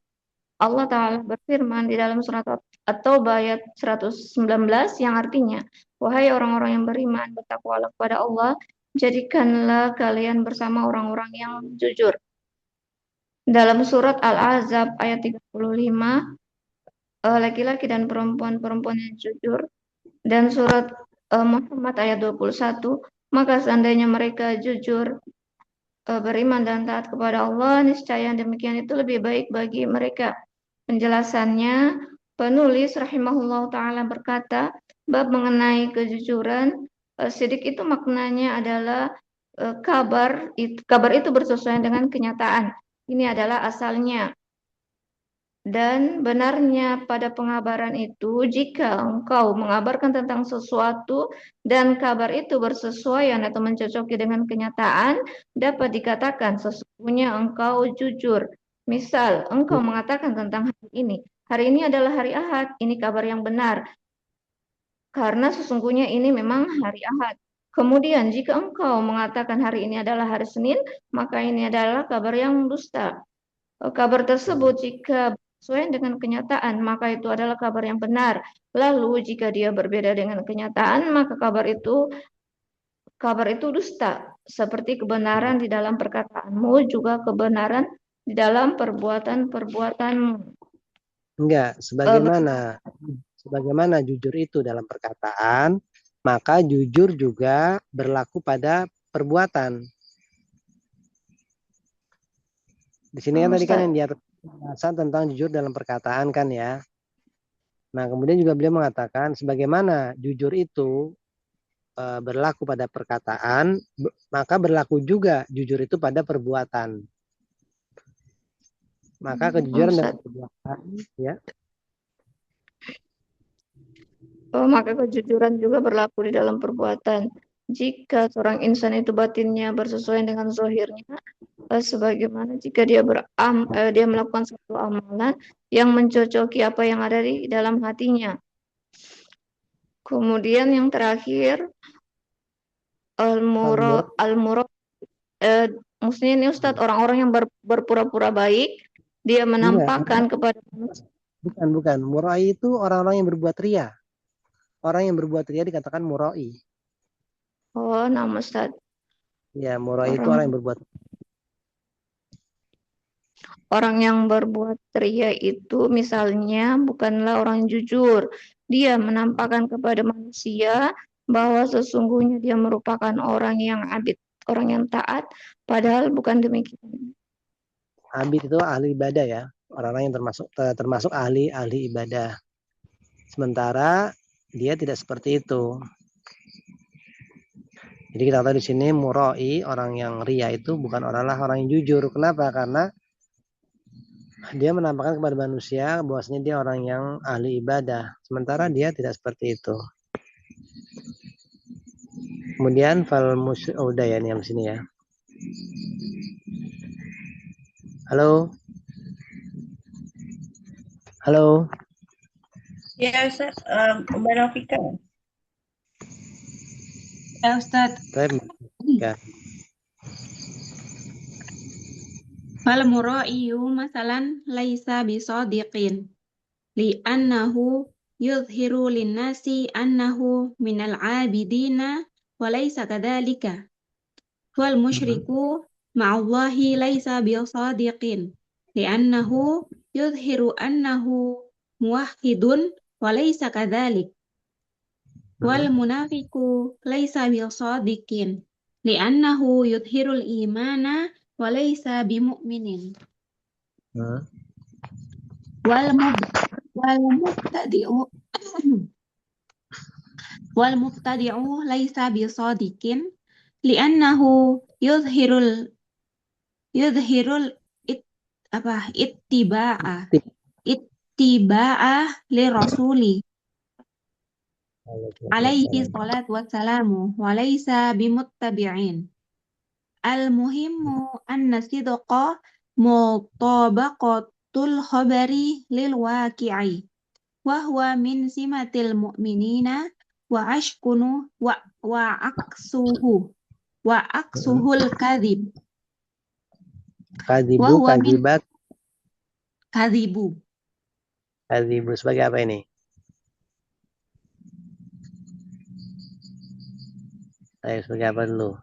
Allah Ta'ala berfirman di dalam surat At-Taubah ayat 119 yang artinya, wahai orang-orang yang beriman, bertakwalah kepada Allah, jadikanlah kalian bersama orang-orang yang jujur. Dalam surat Al-Ahzab ayat 35, laki-laki dan perempuan yang jujur. Dan surat Muhammad ayat 21, maka seandainya mereka jujur, beriman dan taat kepada Allah, niscaya demikian itu lebih baik bagi mereka. Penjelasannya, penulis rahimahullah ta'ala berkata, bab mengenai kejujuran, sidik itu maknanya adalah kabar itu bersesuaian dengan kenyataan. Ini adalah asalnya. Dan benarnya pada pengabaran itu, jika engkau mengabarkan tentang sesuatu dan kabar itu bersesuaian atau mencocoki dengan kenyataan, dapat dikatakan sesungguhnya engkau jujur. Misal, engkau mengatakan tentang hari ini adalah hari Ahad, ini kabar yang benar. Karena sesungguhnya ini memang hari Ahad. Kemudian jika engkau mengatakan hari ini adalah hari Senin, maka ini adalah kabar yang dusta. Kabar tersebut jika sesuai dengan kenyataan, maka itu adalah kabar yang benar. Lalu jika dia berbeda dengan kenyataan, maka kabar itu dusta. Seperti kebenaran di dalam perkataanmu, juga kebenaran di dalam perbuatan-perbuatanmu. Enggak, sebagaimana jujur itu dalam perkataan, maka jujur juga berlaku pada perbuatan. Di sini kan tadi kan yang diatur pembahasan tentang jujur dalam perkataan kan ya. Nah, kemudian juga beliau mengatakan sebagaimana jujur itu berlaku pada perkataan, maka berlaku juga jujur itu pada perbuatan. Maka kejujuran dalam perbuatan ya. Maka kejujuran juga berlaku di dalam perbuatan. Jika seorang insan itu batinnya bersesuaian dengan zahirnya, sebagaimana jika dia melakukan suatu amalan yang mencocoki apa yang ada di dalam hatinya. Kemudian yang terakhir al-murad maksudnya ini Ustadz, orang-orang yang berpura-pura baik, dia menampakkan kepada manusia. Bukan. Murai itu orang-orang yang berbuat ria. Orang yang berbuat ria dikatakan murai. Oh, nama Ustaz. Ya, murai itu orang yang berbuat. Orang yang berbuat ria itu misalnya bukanlah orang jujur. Dia menampakkan kepada manusia bahwa sesungguhnya dia merupakan orang yang abid, orang yang taat, padahal bukan demikian. Abid itu ahli ibadah ya. Orang-orang yang termasuk ahli ibadah. Sementara dia tidak seperti itu. Jadi kita tahu di sini murai, orang yang ria itu bukan orang yang jujur. Kenapa? Karena dia menampakkan kepada manusia bahwasanya dia orang yang ahli ibadah. Sementara dia tidak seperti itu. Kemudian udah ya nih sini ya. Halo. Ya Ustaz, Mbak Novika. Ya Ustaz. Ya. Fal mura'iyu masalan laisa bisadiqin li'annahu yudhiru linnasi annahu minal 'abidina wa laisa kadzalika. Wal musyriku ma'allahi laisa bisadiqin li'annahu yudhiru annahu muwahhidun wa laisa kadzalik. Wal munafiqu laisa bisadiqin li'annahu yudhirul imana wa laisa bimu'minin. Wal mubtadi'u laisa bisadiqin li'annahu yudhirul ittiba'a li rasuli alaihi salatu wassalamu wa laisa bimuttabi'in. Al-muhimmu anna sidqa mutabaqatul khabari lil waqi'i wa huwa min simatil mu'minina wa ashkunu wa aksuhul kadhib. Kadhibu sebagai apa ini? Ayo sebagai apa dulu?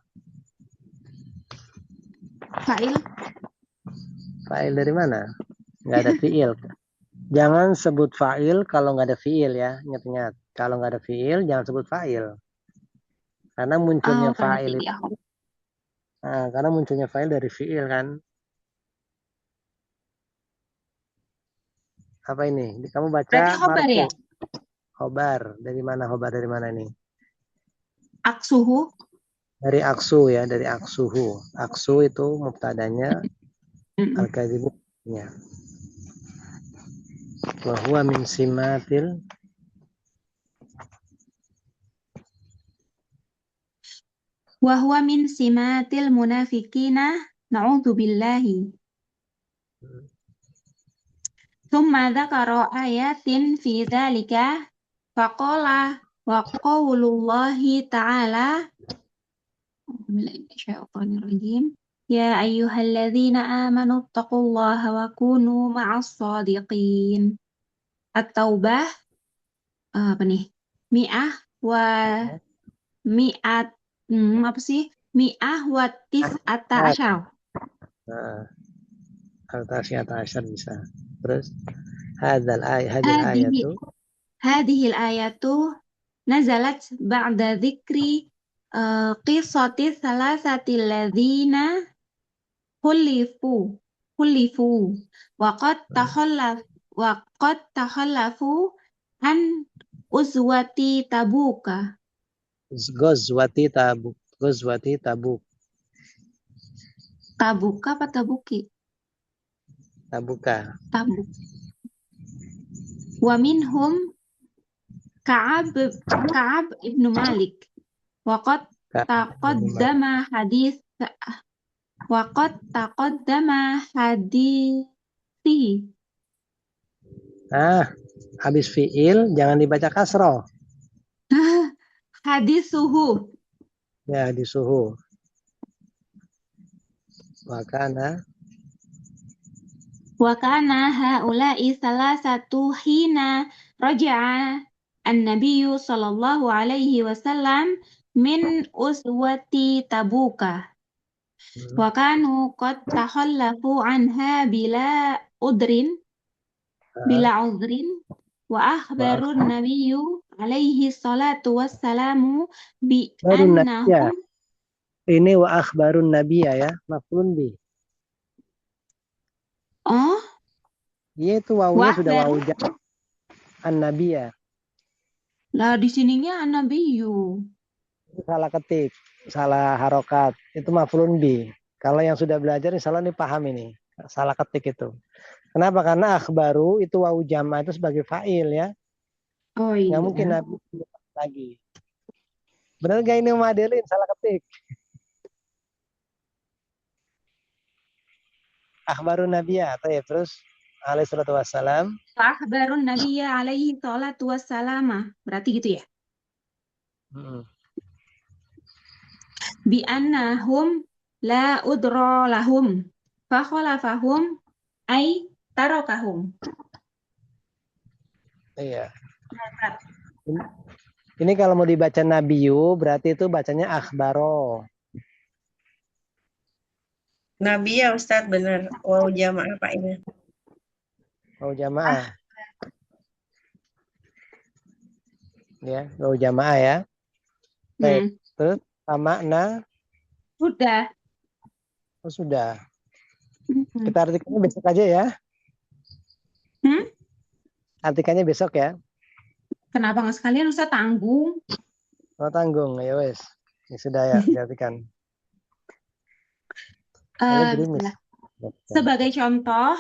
Fa'il dari mana? Nggak ada fi'il. Jangan sebut fa'il kalau nggak ada fi'il ya. Ingat-ingat. Kalau nggak ada fi'il, jangan sebut fa'il. Karena munculnya fa'il. Karena munculnya fa'il dari fi'il kan. Apa ini? Kamu baca khobar ya? Khobar. Dari mana khobar? Dari mana ini? Aksuhu. Dari aksu ya, dari aksuhu. Aksu itu mubtadanya, al-kadhibunya. Wa huwa min simatil munafiqina na'udzu billahi. Tsumma dzakara ayatin fi dzalika faqala wa qaulullahi ta'ala Bismillahirrahmanirrahim. Ya ayyuhalladzina amanu taqullaha wa kunu ma'as shadiqin. At-Taubah apa nih? Mi'ah wa mi'at apa sih? Mi'ah wa tis'ata asyara. Nah, al-tasi'ata asyar bisa. Terus hadal ayatu Hadhil ayatu nazalat ba'da dzikri qissati salasati ladzina khulifu wa qad takhallafu an uzwati tabuka. Ghazwati Tabuk. Tabuka apa tabuki? Tabuka. Tabuk. Wa minhum Ka'ab ibnu Malik. Wa qad taqaddama hadis hadisi. Habis fiil jangan dibaca kasroh. Hadisuhu. Ya, di suhu. Wa kana haula'i salasatu hina raja'a an-nabiyyu sallallahu alaihi wasallam min uswati Tabuka. Wa kanu qad takhallafu anha bila udrin wa akhbarun nabiyyu alaihi salatu wassalamu bi annahum. Ini wa akhbarun nabiyya ya, maf'ulun bi. Oh, Iya itu wawunya sudah wawu an-nabiyya. Lah di sininya an-nabiyyu. Salah ketik, salah harokat. Itu maf'ulun bi. Kalau yang sudah belajar insyaallah ini paham ini. Salah ketik itu. Kenapa? Karena akhbaru itu wawu jama itu sebagai fa'il ya. Oh iya. Nggak mungkin nabi lagi. Benar nggak ini Madelin salah ketik? Akhbarun nabiyya. Terus alaihi salatu wassalam. Akhbarun nabiyya alaihi salatu wassalam. Berarti gitu ya? Bi annahum la udra lahum fa khalafahum ay tarakahum. Iya. Ini kalau mau dibaca nabiyu berarti itu bacanya akhbaro. Nabi ya Ustadz, benar. Wow, jamaah Pak ini. Wawu jamaah. Ya, wawu jamaah ya. Baik. Terus makna Sudah. Oh, sudah. Kita artikannya besok aja ya. Artikannya besok ya. Kenapa nggak sekalian Ustaz tanggung? Oh, tanggung. Ya wes. Ya sudah ya, diartikan. Sebagai contoh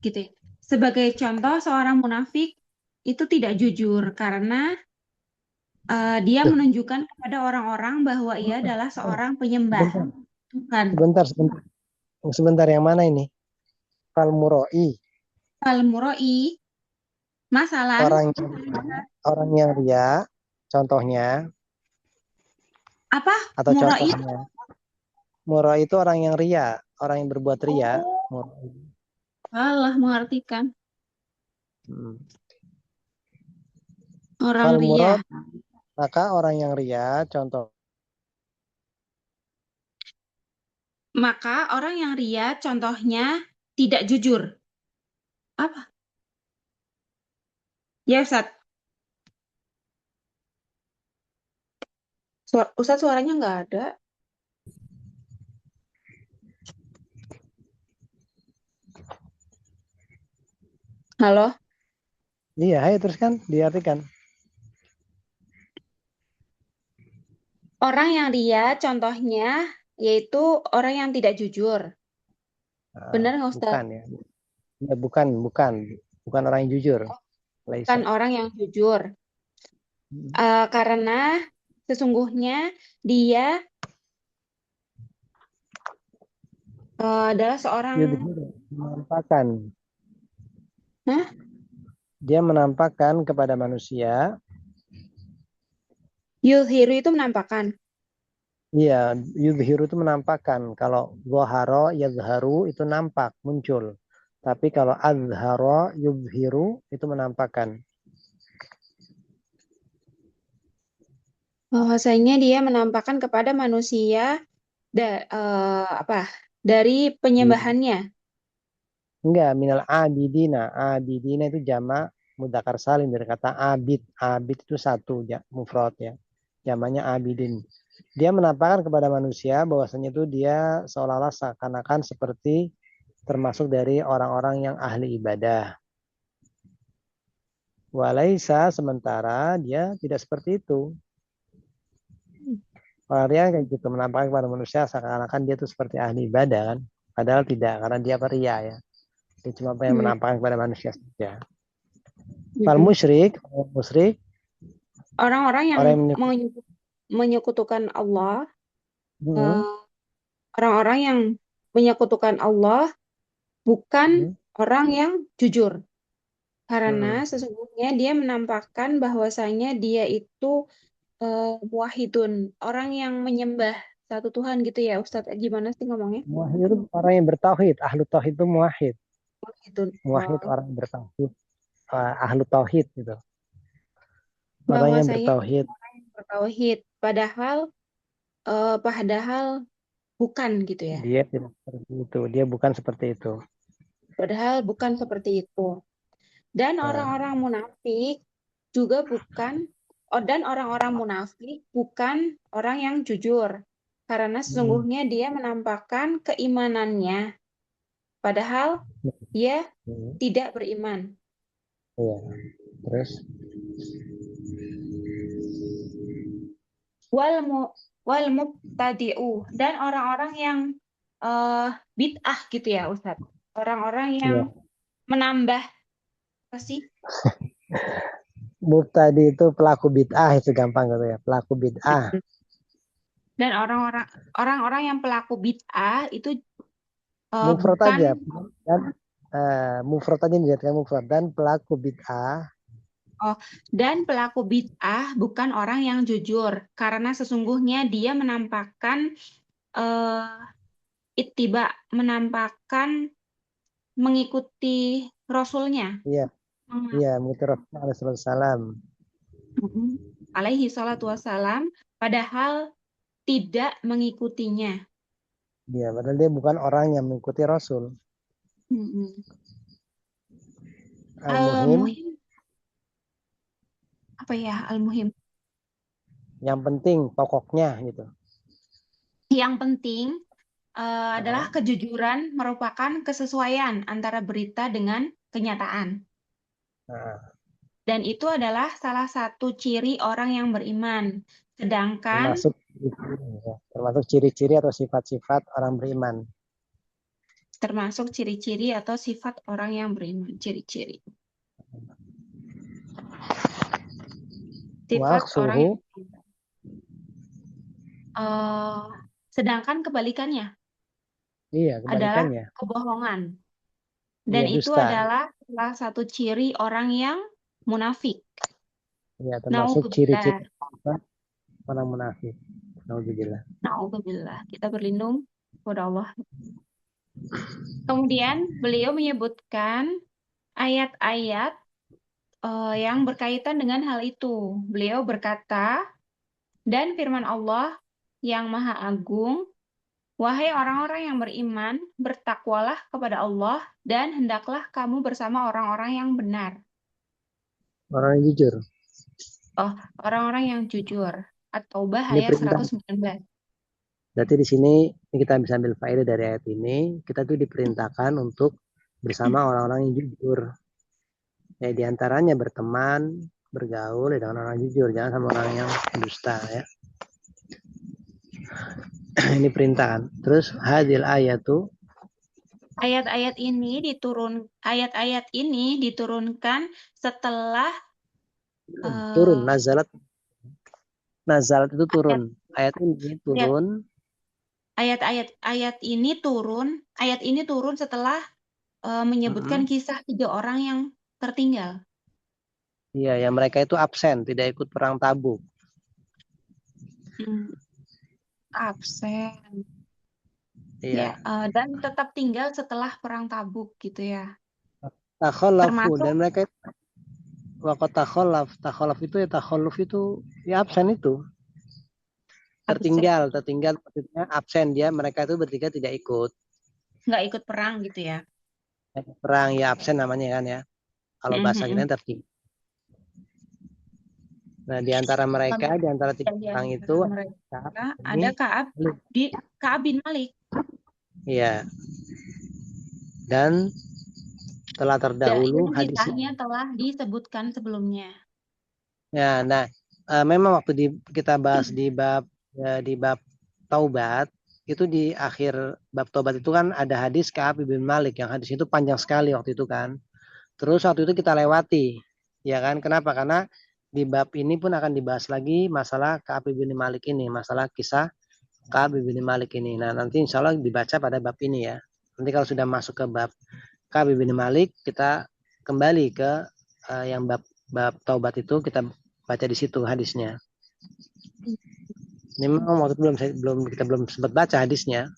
gitu ya. Sebagai contoh seorang munafik itu tidak jujur karena dia menunjukkan kepada orang-orang bahwa ia adalah seorang penyembah Tuhan. Sebentar yang mana ini? Fal-muroi. Masalah orang yang ria, contohnya apa? Atau contohnya muroi itu orang yang ria, orang yang berbuat ria. Allah mengartikan orang Fal-murad, ria. maka orang yang ria, contoh. Maka orang yang ria contohnya tidak jujur. Apa? Ya Ustaz. Ustaz suaranya nggak ada. Halo? Iya, ayo teruskan, diartikan. Orang yang ria contohnya yaitu orang yang tidak jujur. Benar nggak Ustaz? Bukan ya. Ya, bukan orang yang jujur. Bukan orang yang jujur. Karena sesungguhnya dia adalah seorang menampakkan. Dia menampakkan kepada manusia. Yuzhiru itu menampakkan. Iya, yudhiru itu menampakkan. Kalau dhahara, yadharu itu nampak, muncul. Tapi kalau adhara, yudhiru itu menampakkan. Bahwasanya dia menampakkan kepada manusia dari penyembahannya. Enggak, minal abidina. Abidina itu jamak mudzakkar salim dari kata abid. Abid itu satu, mufrad ya. Jamaknya abidin. Dia menampakkan kepada manusia bahwasanya itu dia seolah-olah seakan-akan seperti termasuk dari orang-orang yang ahli ibadah. Walaisa, sementara dia tidak seperti itu. Kalau dia kayak gitu menampakkan kepada manusia seakan-akan dia itu seperti ahli ibadah kan. Padahal tidak, karena dia pria ya. Dia cuma pengen menampakkan kepada manusia saja. Fal musyrik, Orang-orang yang orang yang menyekutukan Allah, orang-orang yang menyekutukan Allah bukan orang yang jujur. Karena sesungguhnya dia menampakkan bahwasanya dia itu muwahhidun, orang yang menyembah satu Tuhan gitu ya, Ustadz. Gimana sih ngomongnya? muwahhid itu orang yang bertauhid. Ahlu tauhid itu muwahhid. Muwahhidun. Muwahhid orang yang bertauhid. Ahlu tauhid gitu. Orang yang Bahwasanya bertauhid. orang yang bertauhid, padahal bukan gitu ya. Dia tidak seperti itu. Dia bukan seperti itu. Padahal bukan seperti itu. Dan orang-orang munafik juga bukan, dan orang-orang munafik bukan orang yang jujur. Karena sesungguhnya dia menampakkan keimanannya. Padahal dia tidak beriman. Iya. Terus? Wal mubtadi'u, dan orang-orang yang bid'ah gitu ya Ustadz. Orang-orang yang menambah apa sih? Mubtadi itu pelaku bid'ah, itu gampang gitu ya. Pelaku bid'ah. Dan orang-orang yang pelaku bid'ah itu mufrad bukan aja. Dan mufrad aja dijadikan mufrad. Dan pelaku bid'ah. Dan pelaku bid'ah bukan orang yang jujur, karena sesungguhnya dia menampakkan ittiba, menampakkan mengikuti Rasulnya. Iya, mengikuti Rasulullah alaihi salatu wassalam, padahal tidak mengikutinya. Iya, padahal dia bukan orang yang mengikuti Rasul. Al-muhim. Apa ya al-muhim? Yang penting, pokoknya gitu. Yang penting adalah kejujuran merupakan kesesuaian antara berita dengan kenyataan. Dan itu adalah salah satu ciri orang yang beriman. Sedangkan termasuk ciri-ciri atau sifat-sifat orang beriman. Termasuk ciri-ciri atau sifat orang yang beriman. Ciri-ciri. Sifat orang yang beriman. Sedangkan kebalikannya. Iya, kebalikannya. Adalah kebohongan. Dan itu dusta. adalah salah satu ciri orang yang munafik. Iya, termasuk ciri-ciri orang munafik. Nauzubillah. Kita berlindung kepada Allah. Kemudian beliau menyebutkan ayat-ayat yang berkaitan dengan hal itu. Beliau berkata, dan firman Allah yang Maha Agung, wahai orang-orang yang beriman, bertakwalah kepada Allah dan hendaklah kamu bersama orang-orang yang benar. Orang yang jujur. Orang-orang yang jujur. At-Taubah ayat 119. Berarti di sini kita bisa ambil faedah dari ayat ini. Kita tuh diperintahkan untuk bersama orang-orang yang jujur. Ya, diantaranya berteman, bergaul dengan orang jujur, jangan sama orang yang dusta ya. Ini perintahan. Terus hadil ayatu. Ayat-ayat ini diturunkan setelah turun. Nazalat itu turun. Ayat ini turun. Ayat ini turun setelah menyebutkan kisah 3 orang yang tertinggal. Iya, yang mereka itu absen, tidak ikut perang Tabuk. absen. Iya. Ya, dan tetap tinggal setelah perang Tabuk gitu ya. Takhallafu, Termasuk dan mereka waqad takhalaf itu ya, takhalluf itu ya absen itu. absen, Tertinggal maksudnya absen, dia mereka itu bertiga tidak ikut nggak ikut perang gitu ya. perang, ya absen namanya kan ya. Kalau bahasa Mhm. kita tertinggal. Nah, di antara mereka, di antara tiga Dan di orang itu antara Ka'ab mereka ini, ada Ka'ab bin Malik. ya. Dan telah terdahulu Yang hadis. kisahnya telah disebutkan sebelumnya. Ya, nah, memang waktu kita bahas di bab taubat, itu di akhir bab taubat itu kan ada hadis Ka'ab bin Malik, yang hadis itu panjang sekali waktu itu kan. Terus waktu itu kita lewati, ya kan? Kenapa? Karena di bab ini pun akan dibahas lagi masalah Ka'ab bin Malik ini, masalah kisah Ka'ab bin Malik ini. Nah, nanti insya Allah dibaca pada bab ini ya. Nanti kalau sudah masuk ke bab Ka'ab bin Malik, kita kembali ke yang bab taubat itu, kita baca di situ hadisnya. Ini memang waktu itu kita belum sempat baca hadisnya,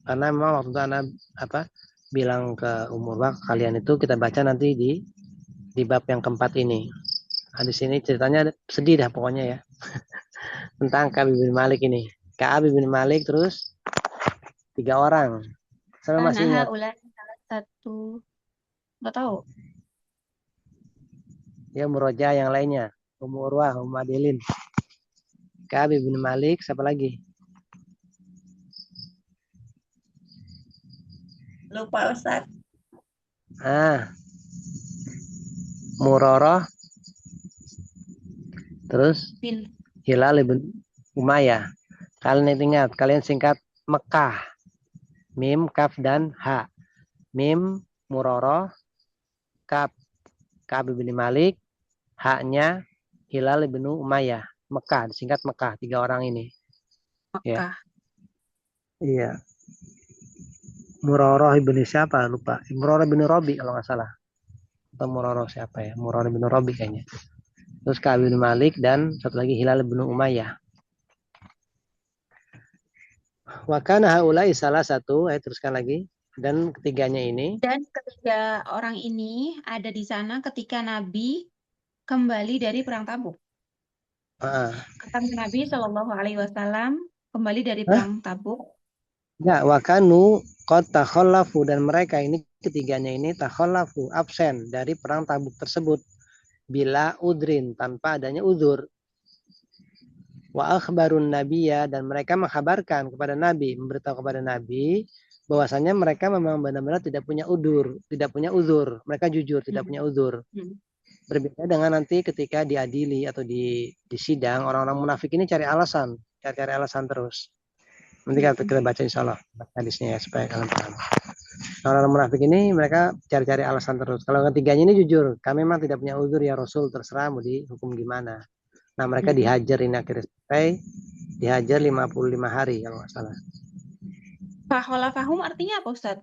karena memang waktu itu anak bilang ke Umur, kalian itu kita baca nanti di bab yang keempat ini. Hadis ini ceritanya sedih dah pokoknya ya. Tentang Ka'ab bin Malik ini. Ka'ab bin Malik terus 3 orang. Saya masih ingat. Ulah salah satu, nggak tahu. Ya, Muroja yang lainnya. Umurwah, Umadelin. Ka'ab bin Malik, siapa lagi? Lupa Ustaz. Muroroh. Terus Bin Hilal bin Umayyah. Kalian ingat, kalian singkat Mekah. Mim, Kaf, dan Ha. Mim, Muroroh. Kaf, Ka'ab bin Malik. Haknya Hilal bin Umayyah. Mekah, disingkat Mekah. 3 orang ini. Mekah. Ya. Iya. Muroroh ibni siapa? Lupa. Muroroh bin Robi kalau nggak salah. Atau Muroroh siapa ya? Muroroh bin Robi kayaknya. Terus Ka'ab bin Malik dan satu lagi Hilal bin Umayyah. Wa kana haula'i salah satu, teruskan lagi. Dan ketiganya ini. Dan ketiga orang ini ada di sana ketika Nabi kembali dari perang Tabuk. Kata Nabi Shallallahu Alaihi Wasallam kembali dari perang Tabuk. Ya, wa kanu qad takhallafu, dan mereka ini ketiganya ini takhallafu, absen dari perang Tabuk tersebut bila udrin, tanpa adanya udzur. Wa akhbarun nabiyya, dan mereka menghabarkan kepada Nabi, memberitahu kepada Nabi bahwasanya mereka memang benar-benar tidak punya uzur, mereka jujur tidak punya uzur. Berbeda dengan nanti ketika diadili atau di sidang, orang-orang munafik ini cari alasan terus. Nanti kita baca insya Allah hadisnya ya, supaya kalian paham. Orang-orang munafik ini mereka cari-cari alasan terus. Kalau ketiganya ini jujur, kami memang tidak punya uzur ya Rasul, terserah mau dihukum gimana. Nah, mereka dihajar ini akhirnya sampai dihajar 55 hari kalau nggak salah. Fakholafahum artinya apa Ustaz?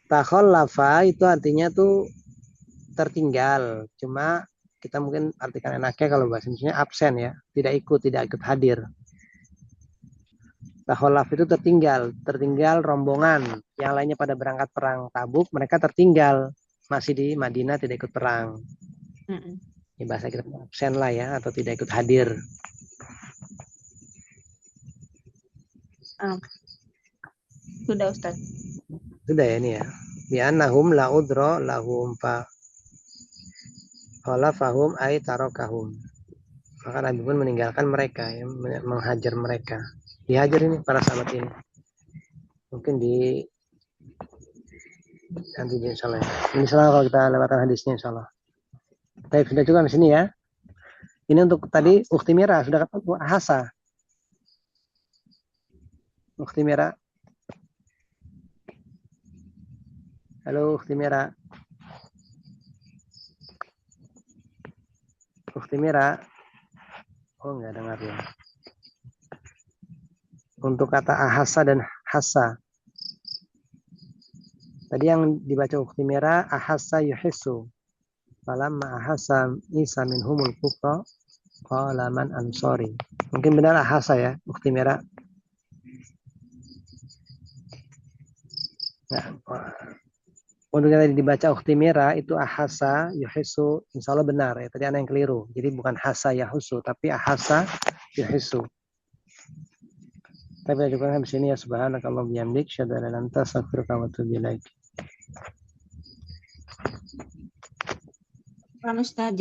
Takhallafa itu artinya tuh tertinggal. Cuma kita mungkin artikan enaknya kalau bahasa Indonesia absen ya, tidak ikut hadir. Takhallaf itu tertinggal rombongan yang lainnya pada berangkat perang Tabuk, mereka tertinggal masih di Madinah, tidak ikut perang. Ini bahasa kita absen lah ya, atau tidak ikut hadir. Sudah Ustaz. Sudah ya ini ya. Bi annahum la udra lahum fa khalafahum ay tarakahum. Maka Nabi pun meninggalkan mereka, ya, menghajar mereka. Dihajar ini para sahabat ini. Mungkin nanti insya Allah. Ini salah kalau kita lewatkan hadisnya insya Allah. Baik, sudah juga di sini ya. Ini untuk tadi Ukhti Mira, sudah ketemu Ahasa. Ukhti Mira. Halo Ukhti Mira. Ukhti Mira. Oh, enggak dengar ya. Untuk kata Ahasa dan Hasa. Tadi yang dibaca Ukhti Mira, Ahasa yuhissu. Falamma ahassa Isa minhumul kufra qala man ansari. Mungkin benar Ahasa ya, Ukhti Mira. Untuk yang tadi dibaca ukhti Mira itu ahasa yuhisu, insya Allah benar ya. Tadi anak yang keliru. Jadi bukan hasa yahusu, tapi ahasa yuhisu. Tapi juga habis ini ya subhanakallah bihamdik syada la anta astaghfiruka wa atubu ilaik. Ustaz,